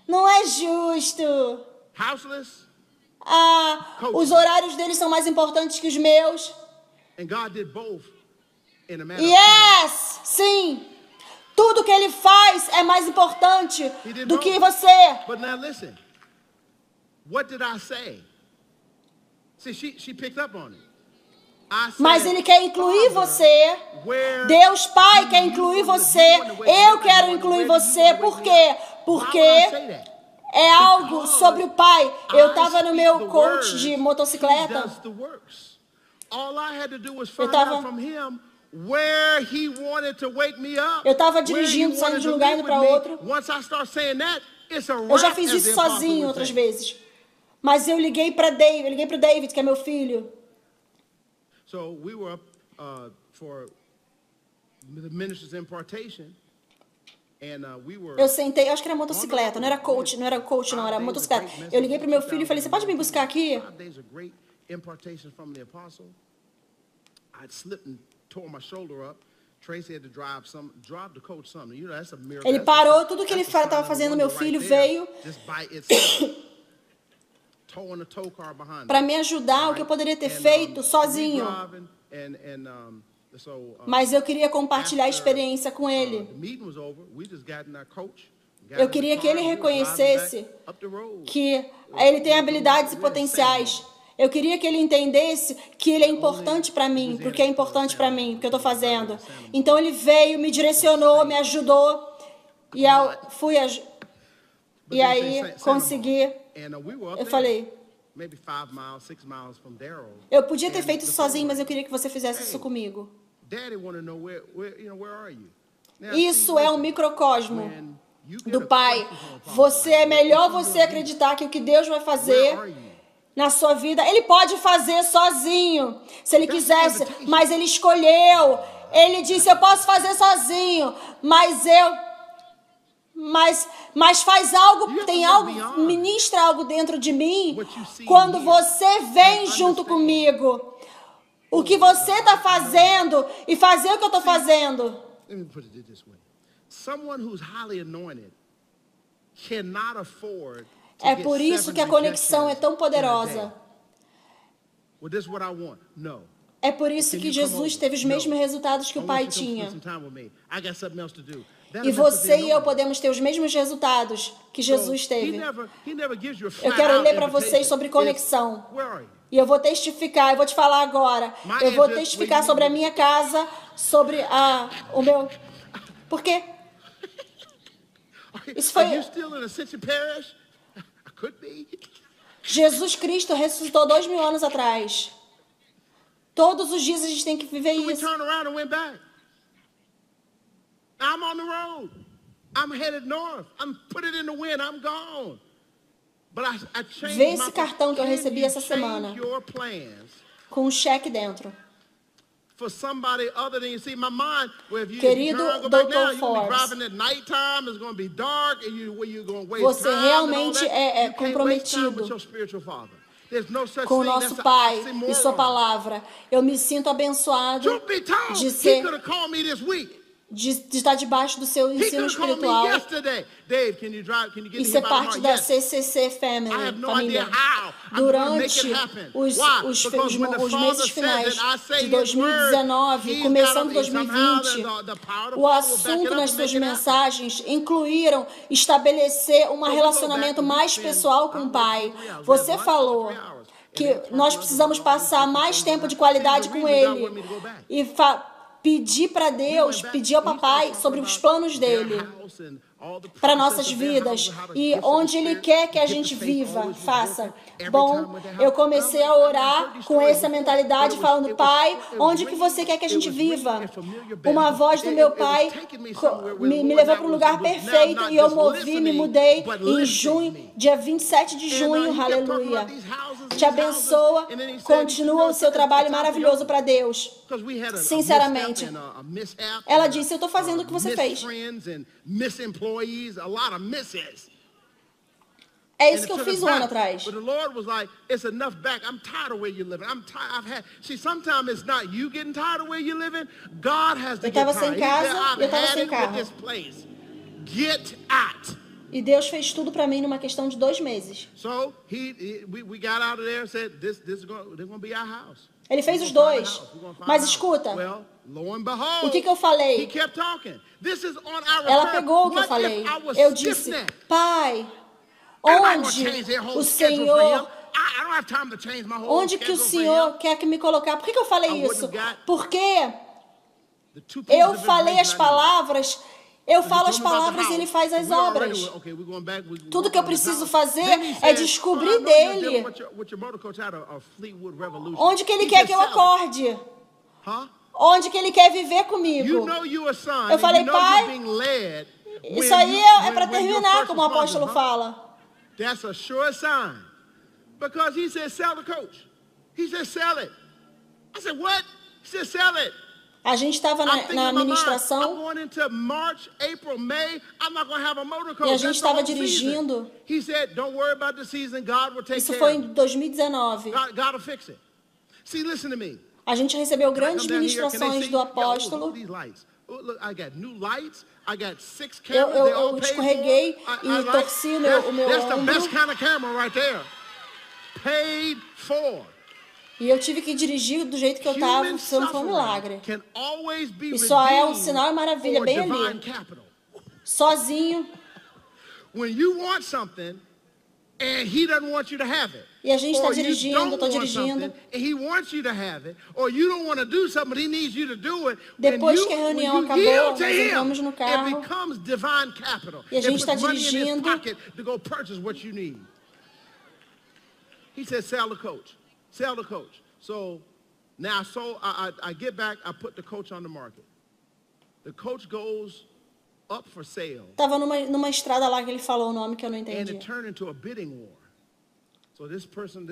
Não é justo. Os horários deles são mais importantes que os meus. Yes, sim. Tudo que ele faz é mais importante do que você. Mas ele quer incluir você. Deus Pai quer incluir você. Eu quero incluir você. Por quê? Porque é algo sobre o Pai. Eu estava no meu coach de motocicleta. Eu estava dirigindo, saindo de um lugar indo para outro. Eu já fiz isso sozinho outras vezes. Mas eu liguei para David, que é meu filho. So we were up for the minister's impartation. Eu sentei, acho que era motocicleta, não era coach, não era motocicleta. Eu liguei pro meu filho e falei, você pode me buscar aqui? Ele parou, tudo que ele estava fazendo, meu filho veio para me ajudar, o que eu poderia ter feito sozinho. Mas eu queria compartilhar a experiência com ele. Eu queria que ele reconhecesse que ele tem habilidades e potenciais. Eu queria que ele entendesse que ele é importante para mim, porque é importante para mim, o que eu estou fazendo. Então ele veio, me direcionou, me ajudou, e aí consegui. Eu falei, eu podia ter feito isso sozinho, mas eu queria que você fizesse isso comigo. Isso é um microcosmo do Pai. É melhor você acreditar que o que Deus vai fazer na sua vida, Ele pode fazer sozinho, se Ele quisesse, mas Ele escolheu. Ele disse, eu posso fazer sozinho, mas faz algo, ministra algo dentro de mim, quando você vem junto comigo. O que você está fazendo e fazer o que eu estou fazendo. É por isso que a conexão é tão poderosa. É por isso que Jesus teve os mesmos resultados que o Pai tinha. E você e eu podemos ter os mesmos resultados que Jesus teve. Eu quero ler para vocês sobre conexão. E eu vou testificar, eu vou te falar agora. Eu vou testificar sobre a minha casa, sobre o meu... Por quê? Isso foi... Jesus Cristo ressuscitou 2000 anos atrás. Todos os dias a gente tem que viver isso. I'm on the road. I'm headed north. I'm put it in the wind. I'm gone. Vê esse cartão que eu recebi essa semana com um cheque dentro. Querido Dr. Forbes, você realmente é comprometido com o nosso Pai e sua palavra. Eu me sinto abençoado de estar debaixo do seu ensino espiritual e ser parte da CCC família. Durante os meses finais de 2019, começando 2020, o assunto nas suas mensagens incluíram estabelecer um relacionamento mais pessoal com o Pai. Você falou que nós precisamos passar mais tempo de qualidade com Ele e pedir para Deus, pedir ao Papai sobre os planos dele para nossas vidas e onde Ele quer que a gente viva, faça. Bom, eu comecei a orar com essa mentalidade, falando, Pai, onde que você quer que a gente viva? Uma voz do meu Pai me levou para um lugar perfeito e eu me mudei em junho, dia 27 de junho, aleluia. Te abençoa, continua o seu trabalho maravilhoso para Deus. Sinceramente, ela disse, eu estou fazendo o que você fez. É isso que eu fiz um ano atrás. Eu estava sem casa e eu estava sem carro. E Deus fez tudo para mim numa questão de 2 meses. Ele fez os 2. Mas escuta, o que eu falei? Ela pegou o que eu falei. Eu disse, Pai, onde que o Senhor quer que me colocar? Por que eu falei isso? Porque eu falei as palavras... Eu falo as palavras e Ele faz as obras. Tudo que eu preciso fazer é descobrir dEle. Onde que Ele quer que eu acorde? Onde que Ele quer viver comigo? Eu falei, Pai, isso aí é para terminar, como o apóstolo fala. Because he said, sell the coach. He said, sell it. I said, what? He said, sell it. A gente estava na administração e a gente estava dirigindo. Isso foi em 2019. A gente recebeu grandes ministrações do apóstolo. Eu escorreguei e torci o meu ombro. E eu tive que dirigir do jeito que eu estava, isso não foi um milagre. E só é um sinal e maravilha, bem ali. Sozinho. E a gente está dirigindo, estou dirigindo. Depois que a reunião acabou, nós entramos no carro. E a gente está dirigindo. He said, sell the coach. Sell the coach. So now I get back, I put the coach on the market. The coach goes up for sale. Tava numa estrada lá que ele falou o nome que eu não entendi. And it turned into a bidding war. So this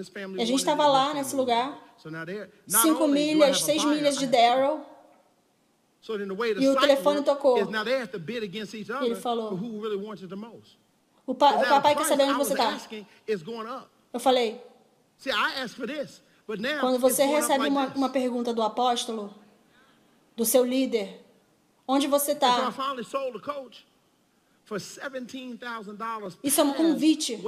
family. E a gente estava lá nesse lugar. 5 milhas, 6 milhas de Darryl. E o telefone tocou. E ele falou: o papai quer saber onde você está. Eu falei: quando você recebe uma pergunta do apóstolo, do seu líder, onde você está? Isso é um convite.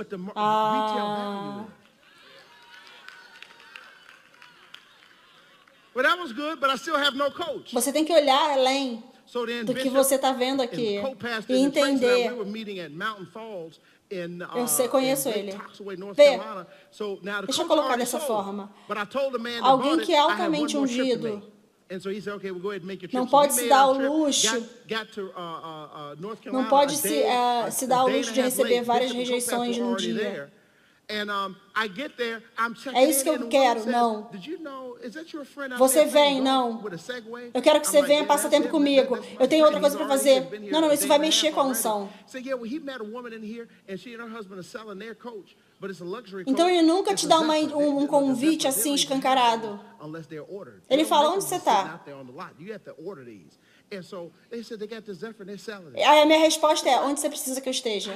Você tem que olhar além do que você está vendo aqui e entender. Eu sei, conheço ele. Deixa eu colocar dessa forma. Alguém que é altamente ungido não pode se dar ao luxo, não pode se dar ao luxo de receber várias rejeições num dia. É isso que eu quero, não. Você vem, não. Eu quero que você venha passar tempo comigo. Eu tenho outra coisa para fazer. Não, isso vai mexer com a unção. Então ele nunca te dá um convite assim escancarado. Ele fala: onde você está? Aí a minha resposta é: onde você precisa que eu esteja?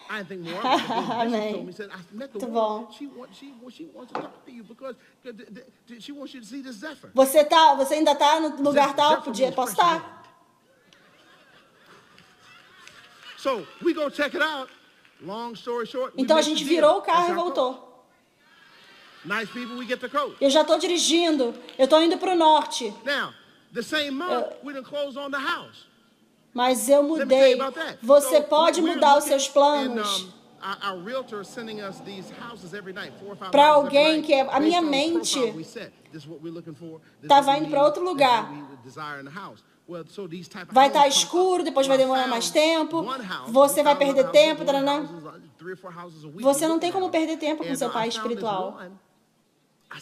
Amém. Muito bom. Você ainda está no lugar tal? Posso estar. Então a gente virou o carro e voltou. Eu já estou dirigindo. Eu estou indo para o norte. Mas eu mudei. Você pode mudar os seus planos para alguém que a minha mente estava indo para outro lugar. Vai estar escuro, depois vai demorar mais tempo. Você vai perder tempo. Você não tem como perder tempo com seu pai espiritual.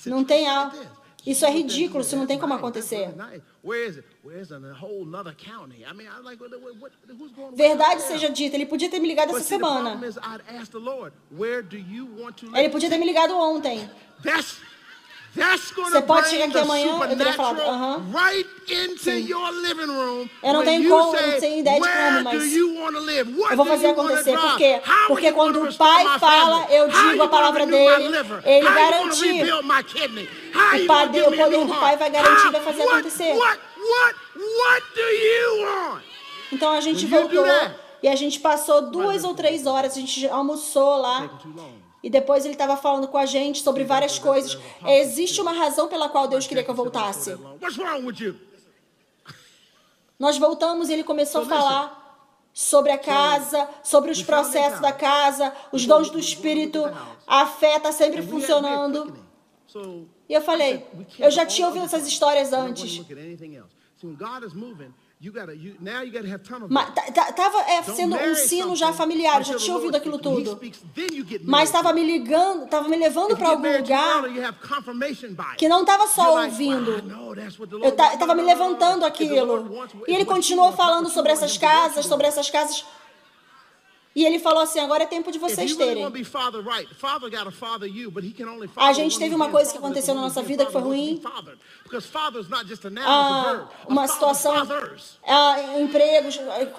Não tem algo. Isso é ridículo, isso não tem como acontecer. Verdade seja dita, ele podia ter me ligado essa semana. Ele podia ter me ligado ontem. Você pode chegar aqui amanhã, eu teria falado, sim. Eu não tenho como, não tenho ideia de como, mas eu vou fazer acontecer. Por quê? Porque quando o Pai fala, eu digo a palavra dele, ele garantiu. O poder do Pai vai garantir, vai fazer acontecer. Então a gente voltou e a gente passou 2 ou 3 horas, a gente almoçou lá. E depois ele estava falando com a gente sobre várias coisas. Existe uma razão pela qual Deus queria que eu voltasse. Nós voltamos e ele começou a falar sobre a casa, sobre os processos da casa, os dons do Espírito, a fé está sempre funcionando. E eu falei, eu já tinha ouvido essas histórias antes. Estava sendo um sino já familiar, eu já tinha ouvido aquilo tudo. Mas estava me levando para algum lugar que não estava só ouvindo. Eu estava me levantando aquilo. E ele continuou falando sobre essas casas, E ele falou assim, agora é tempo de If vocês you really terem. want to be father right, the father got to father you, but he can only A father gente one teve who's uma being coisa que fathered, aconteceu the na one nossa who's vida being que foi fathered wants to be ruim. fathered. Because father is not just a noun, it's a verb. A Uma father situação, fathers. empregos,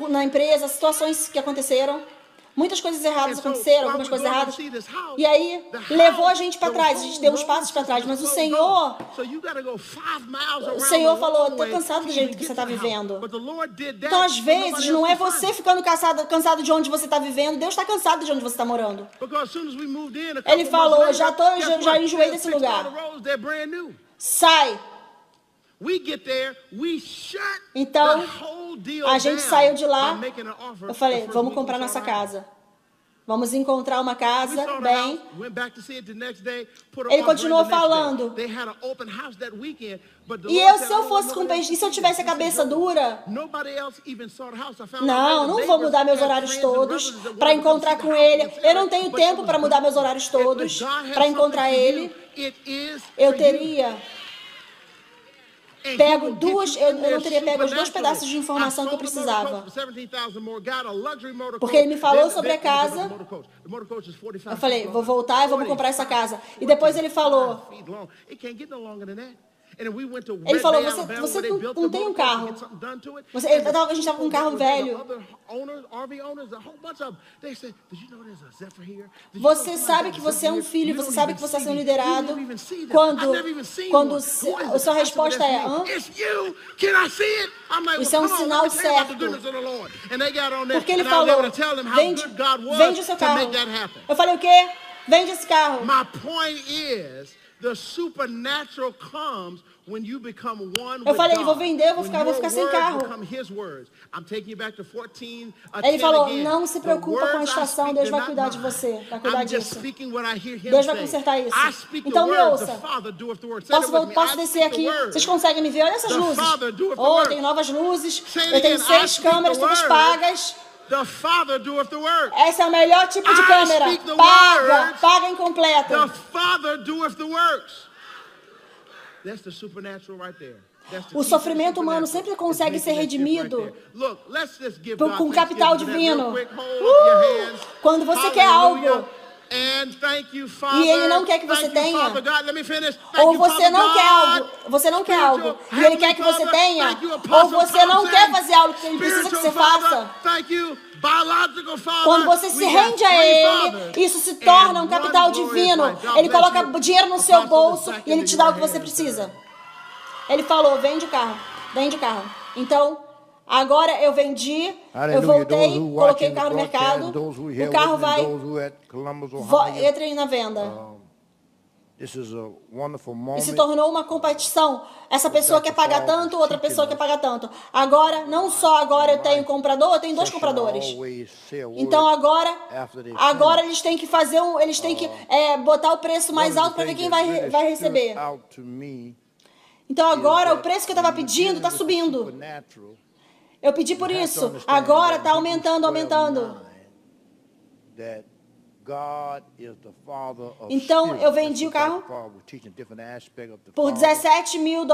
na empresa, situações que aconteceram. Muitas coisas erradas aconteceram, algumas coisas erradas. E aí, levou a gente para trás, a gente deu uns passos para trás. Mas o Senhor falou, estou cansado do jeito que você está vivendo. Então, às vezes, não é você ficando cansado de onde você está vivendo, Deus está cansado de onde você está morando. Ele falou, já enjoei desse lugar. Sai. Então, a gente saiu de lá. Eu falei, vamos comprar nossa casa. Vamos encontrar uma casa, bem. Ele continuou falando. E se eu fosse com peixe, e se eu tivesse a cabeça dura? Não vou mudar meus horários todos para encontrar com ele. Eu não tenho tempo para mudar meus horários todos para encontrar ele. Eu teria eu não teria pego os 2 pedaços de informação que eu precisava. Porque ele me falou sobre a casa. Eu falei, vou voltar e vamos comprar essa casa. E depois ele falou, você não tem um carro. A gente estava com um carro velho. Você sabe que você é um filho, você sabe que você está sendo liderado. Quando a sua resposta é, hã? Isso é um sinal certo. Porque ele falou, vende o seu carro. Eu falei, o quê? Vende esse carro. The supernatural comes when you become one with Eu falei, God. vou vender, eu vou ficar sem carro. Ele falou, não se preocupa com a estação, Deus vai cuidar de você, vai cuidar disso. Deus vai consertar isso. Então me ouça. Posso descer aqui? Vocês conseguem me ver? Olha essas luzes. Oh, tem novas luzes. Eu tenho 6 câmeras, todas pagas. The Father doeth the work. Esse é o melhor tipo de câmera. Paga incompleta. The Father doeth the works. That's the supernatural right there. O sofrimento humano sempre consegue ser redimido com capital divino. Quando você quer algo e ele não quer que você tenha, ou você não quer algo e ele quer que você tenha, ou você não quer fazer algo que ele precisa que você faça. Quando você se rende a ele, isso se torna um capital divino. Ele coloca dinheiro no seu bolso e ele te dá o que você precisa. Ele falou, vende o carro. Então, agora eu vendi, eu voltei, coloquei o carro no mercado, o carro vai, entrei na venda. E se tornou uma competição. Essa pessoa quer pagar tanto, outra pessoa quer pagar tanto. Agora, não só agora eu tenho um comprador, eu tenho 2 compradores. Então agora eles têm que fazer botar o preço mais alto para ver quem vai receber. Então agora o preço que eu estava pedindo está subindo. Eu pedi por isso. Agora está aumentando. Então eu vendi o carro por $17 mil,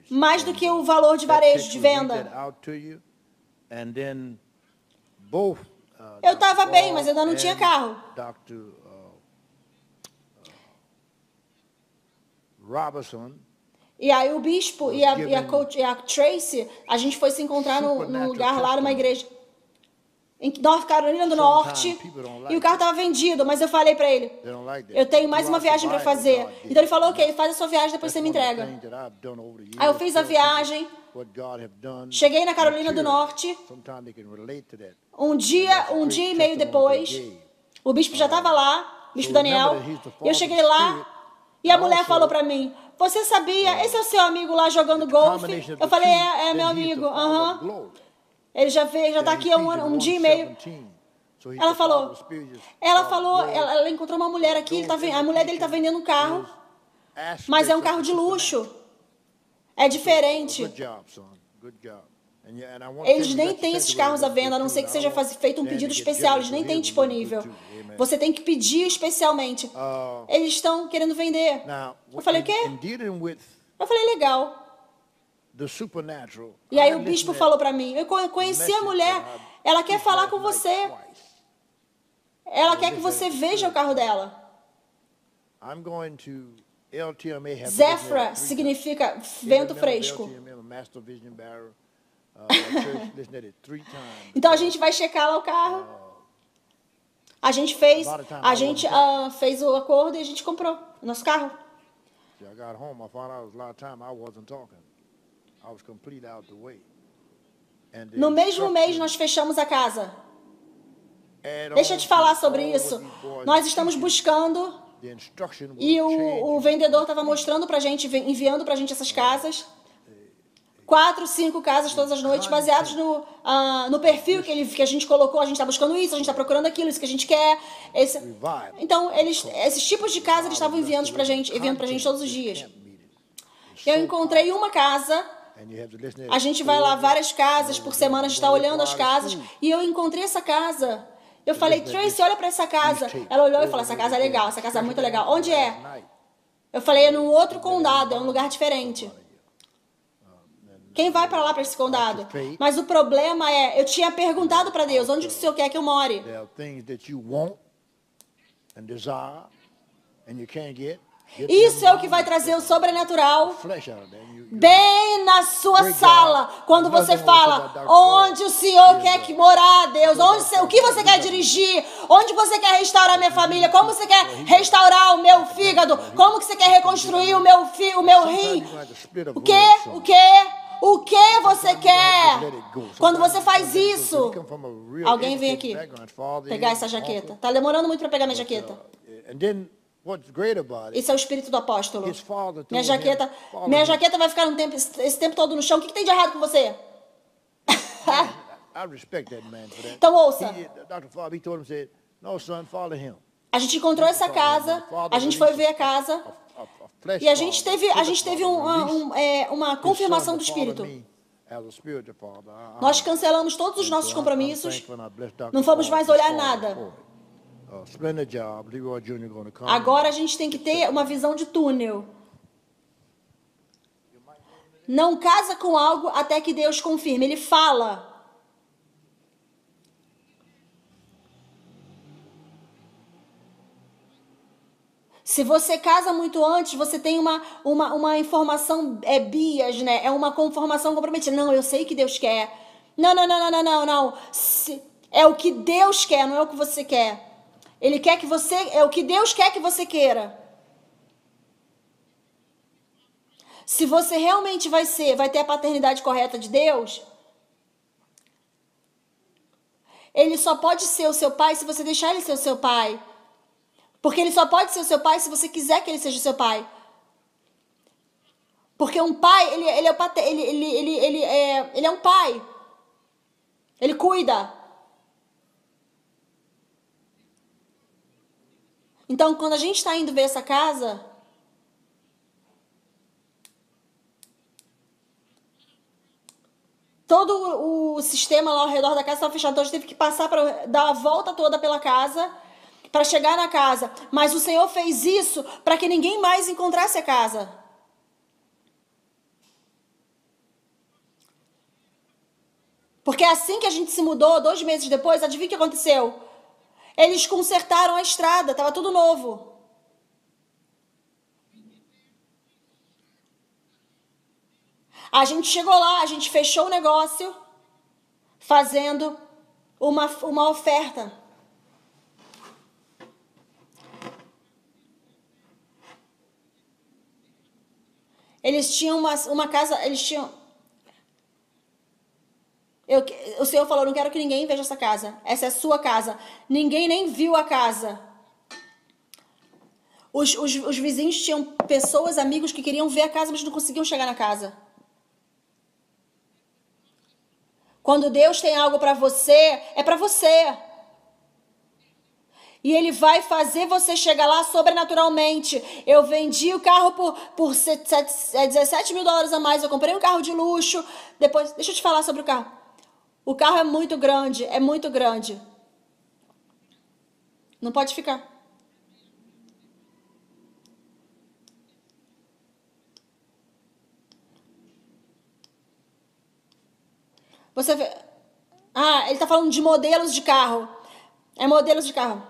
mais do que o valor de varejo de venda. Eu estava bem, mas eu ainda não tinha carro. E aí o bispo e a Tracy, a gente foi se encontrar num lugar lá, numa igreja em North Carolina do Norte, e o carro estava vendido, mas eu falei para ele, eu tenho mais uma viagem para fazer. Então ele falou, ok, faz a sua viagem, depois você me entrega. Aí eu fiz a viagem, cheguei na Carolina do Norte, um dia e meio depois, o bispo já estava lá, o bispo Daniel, e eu cheguei lá, e a mulher falou para mim, você sabia, esse é o seu amigo lá jogando golfe? Eu falei, é meu amigo, Ele já está aqui há um dia e meio. Ela encontrou uma mulher aqui, a mulher dele está vendendo um carro, mas é um carro de luxo. É diferente. Eles nem têm esses carros à venda, a não ser que seja feito um pedido especial, eles nem têm disponível. Você tem que pedir especialmente. Eles estão querendo vender. Eu falei, o quê? Eu falei, legal. the supernatural. E aí o bispo falou para mim, eu conheci a mulher, ela quer falar com você. Ela quer que você veja o carro dela. I'm going to LTMA. Zefra significa vento fresco. Então a gente vai checar lá o carro. A gente fez o acordo e a gente comprou o nosso carro. No mesmo mês nós fechamos a casa. Deixa eu te falar sobre isso. Nós estamos buscando e o vendedor estava mostrando pra gente, enviando pra gente essas casas. 4, 5 casas todas as noites, baseados no perfil que a gente colocou. A gente está buscando isso, a gente está procurando aquilo, isso que a gente quer. Então, esses tipos de casas eles estavam enviando pra gente todos os dias. Eu encontrei uma casa. A gente vai lá várias casas por semana, a gente está olhando as casas. E eu encontrei essa casa. Eu falei, Tracy, olha para essa casa. Ela olhou e falou, essa casa é legal, essa casa é muito legal. Onde é? Eu falei, é num outro condado, é um lugar diferente. Quem vai para lá, para esse condado? Mas o problema é, eu tinha perguntado para Deus, onde o Senhor quer que eu more? Isso é o que vai trazer o sobrenatural bem na sua sala. Quando você fala, onde o Senhor quer que morar, Deus? O que você quer dirigir? Onde você quer restaurar minha família? Como você quer restaurar o meu fígado? Como que você quer reconstruir o meu rim? O que você quer? Quando você faz isso, alguém vem aqui pegar essa jaqueta. Tá demorando muito para pegar minha jaqueta. Isso é o espírito do apóstolo. Minha jaqueta vai ficar esse tempo todo no chão. O que tem de errado com você? Então ouça. A gente encontrou essa casa. A gente foi ver a casa. E a gente teve uma confirmação do Espírito. Nós cancelamos todos os nossos compromissos. Não fomos mais olhar nada. Agora a gente tem que ter uma visão de túnel. Não casa com algo até que Deus confirme. Ele fala. Se você casa muito antes, você tem uma informação bias, né? É uma conformação comprometida. Não, eu sei que Deus quer. Não. É o que Deus quer, não é o que você quer. Ele quer que você... É o que Deus quer que você queira. Se você realmente vai ter a paternidade correta de Deus, Ele só pode ser o seu pai se você deixar Ele ser o seu pai. Porque Ele só pode ser o seu pai se você quiser que Ele seja o seu pai. Porque um pai, ele é um pai. Ele cuida. Então, quando a gente está indo ver essa casa, todo o sistema lá ao redor da casa estava fechado. Então, a gente teve que passar para dar a volta toda pela casa para chegar na casa. Mas o Senhor fez isso para que ninguém mais encontrasse a casa. Porque assim que a gente se mudou, 2 meses depois, adivinha o que aconteceu? Eles consertaram a estrada, estava tudo novo. A gente chegou lá, a gente fechou o negócio, fazendo uma oferta. Eles tinham uma casa, o Senhor falou, não quero que ninguém veja essa casa. Essa é a sua casa. Ninguém nem viu a casa. Os vizinhos tinham pessoas, amigos que queriam ver a casa, mas não conseguiam chegar na casa. Quando Deus tem algo para você, é para você. E Ele vai fazer você chegar lá sobrenaturalmente. Eu vendi o carro por $17 mil a mais. Eu comprei um carro de luxo. Depois, deixa eu te falar sobre o carro. O carro é muito grande, Não pode ficar. Você vê... Ah, ele tá falando de modelos de carro. É modelos de carro.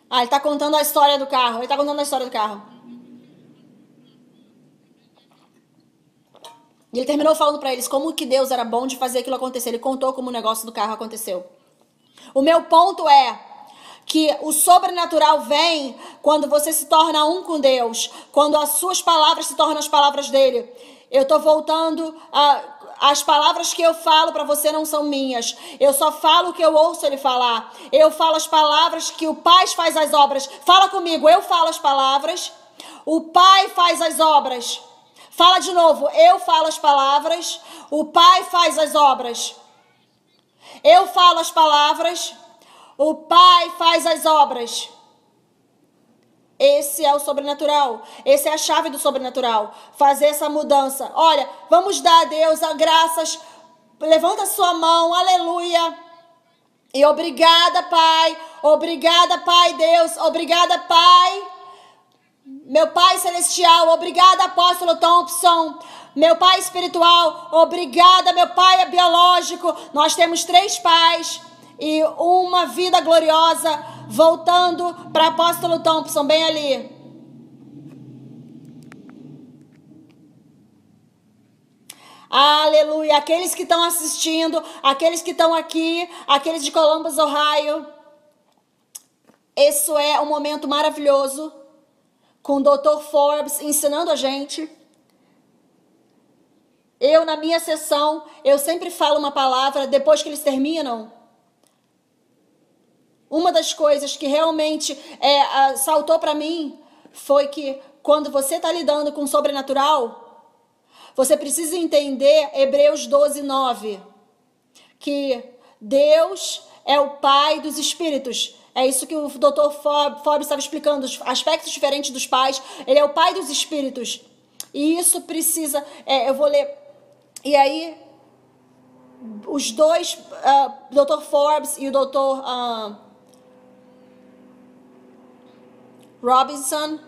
Ah, ele tá contando a história do carro. Ele tá contando a história do carro. E ele terminou falando pra eles como que Deus era bom de fazer aquilo acontecer. Ele contou como o negócio do carro aconteceu. O meu ponto é que o sobrenatural vem quando você se torna um com Deus. Quando as suas palavras se tornam as palavras dele. Eu tô voltando as palavras que eu falo para você não são minhas. Eu só falo o que eu ouço ele falar. Eu falo as palavras que o Pai faz as obras. Fala comigo, eu falo as palavras. O Pai faz as obras. Fala de novo, eu falo as palavras. O Pai faz as obras. Eu falo as palavras. O Pai faz as obras. Esse é o sobrenatural. Essa é a chave do sobrenatural. Fazer essa mudança. Olha, vamos dar a Deus as graças. Levanta a sua mão. Aleluia. E obrigada, Pai. Obrigada, Pai Deus. Obrigada, Pai. Meu Pai Celestial. Obrigada, Apóstolo Thompson. Meu Pai espiritual. Obrigada, meu Pai biológico. Nós temos 3 pais. E uma vida gloriosa, voltando para Apóstolo Thompson, bem ali. Aleluia. Aqueles que estão assistindo, aqueles que estão aqui, aqueles de Columbus, Ohio. Isso é um momento maravilhoso, com o Dr. Forbes ensinando a gente. Eu, na minha sessão, eu sempre falo uma palavra depois que eles terminam. Uma das coisas que realmente saltou para mim foi que quando você está lidando com o sobrenatural, você precisa entender Hebreus 12:9, que Deus é o Pai dos espíritos. É isso que o Dr. Forbes estava explicando, os aspectos diferentes dos pais. Ele é o Pai dos espíritos. E isso precisa... eu vou ler... E aí, os dois, Dr. Forbes e o Dr. Robinson,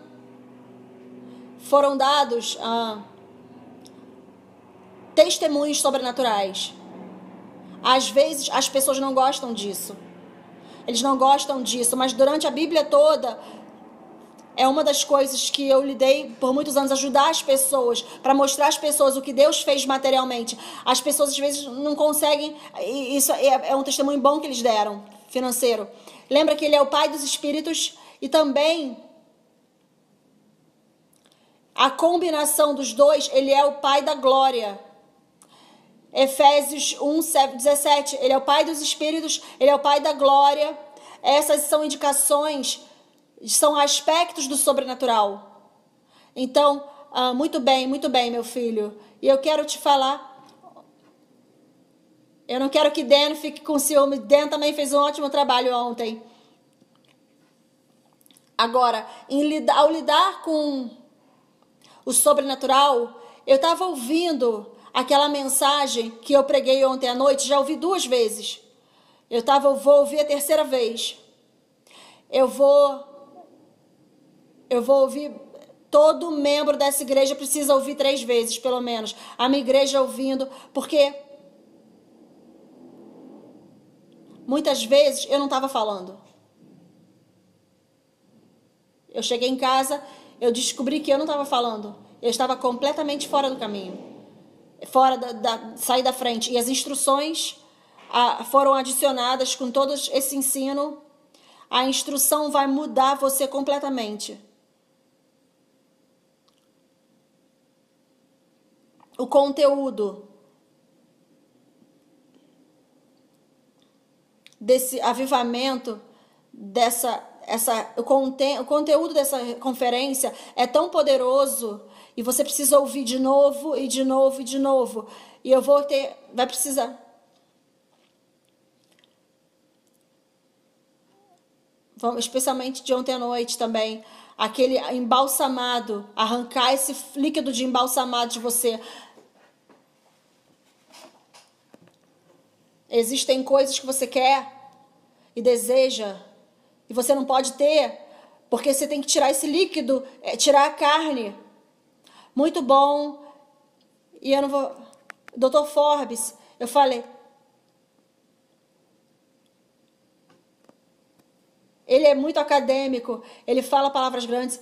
foram dados testemunhos sobrenaturais. Às vezes as pessoas não gostam disso. Eles não gostam disso, mas durante a Bíblia toda é uma das coisas que eu lidei por muitos anos, ajudar as pessoas, para mostrar às pessoas o que Deus fez materialmente. As pessoas às vezes não conseguem, isso é um testemunho bom que eles deram, financeiro. Lembra que ele é o Pai dos espíritos. E também, a combinação dos dois, ele é o Pai da glória. Efésios 1:17, ele é o Pai dos espíritos, ele é o Pai da glória. Essas são indicações, são aspectos do sobrenatural. Então, muito bem, meu filho. E eu quero te falar, eu não quero que Dan fique com ciúme. Dan também fez um ótimo trabalho ontem. Agora, ao lidar com o sobrenatural, eu estava ouvindo aquela mensagem que eu preguei ontem à noite, já ouvi 2 vezes. Vou ouvir a 3ª vez. Eu vou ouvir, todo membro dessa igreja precisa ouvir 3 vezes, pelo menos. A minha igreja ouvindo, porque muitas vezes eu não estava falando. Eu cheguei em casa, eu descobri que eu não estava falando. Eu estava completamente fora do caminho. Fora sair da frente. E as instruções foram adicionadas com todo esse ensino. A instrução vai mudar você completamente. O conteúdo desse avivamento, o conteúdo dessa conferência é tão poderoso e você precisa ouvir de novo e de novo e de novo. E vai precisar. Especialmente de ontem à noite também, aquele embalsamado, arrancar esse líquido de embalsamado de você. Existem coisas que você quer e deseja e você não pode ter, porque você tem que tirar esse líquido, tirar a carne. Muito bom. E eu não vou... Dr. Forbes, eu falei... Ele é muito acadêmico, ele fala palavras grandes.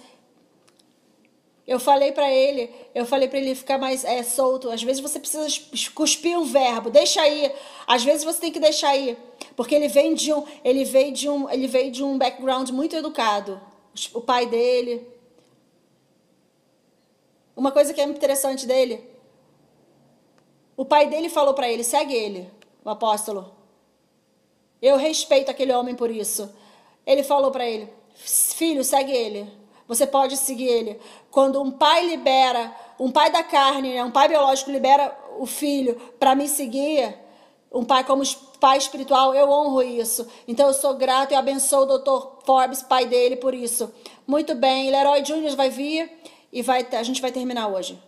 Eu falei pra ele ficar mais solto. Às vezes você precisa cuspir um verbo, deixa aí. Às vezes você tem que deixar aí, porque ele veio de um background muito educado. O pai dele. Uma coisa que é muito interessante dele, o pai dele falou pra ele, segue ele, o apóstolo. Eu respeito aquele homem por isso. Ele falou pra ele, filho, segue ele. Você pode seguir ele. Quando um pai da carne, né, um pai biológico libera o filho para me seguir, um pai como pai espiritual, eu honro isso. Então eu sou grato e abençoo o Dr. Forbes, pai dele, por isso. Muito bem, Leroy Júnior vai vir e a gente vai terminar hoje.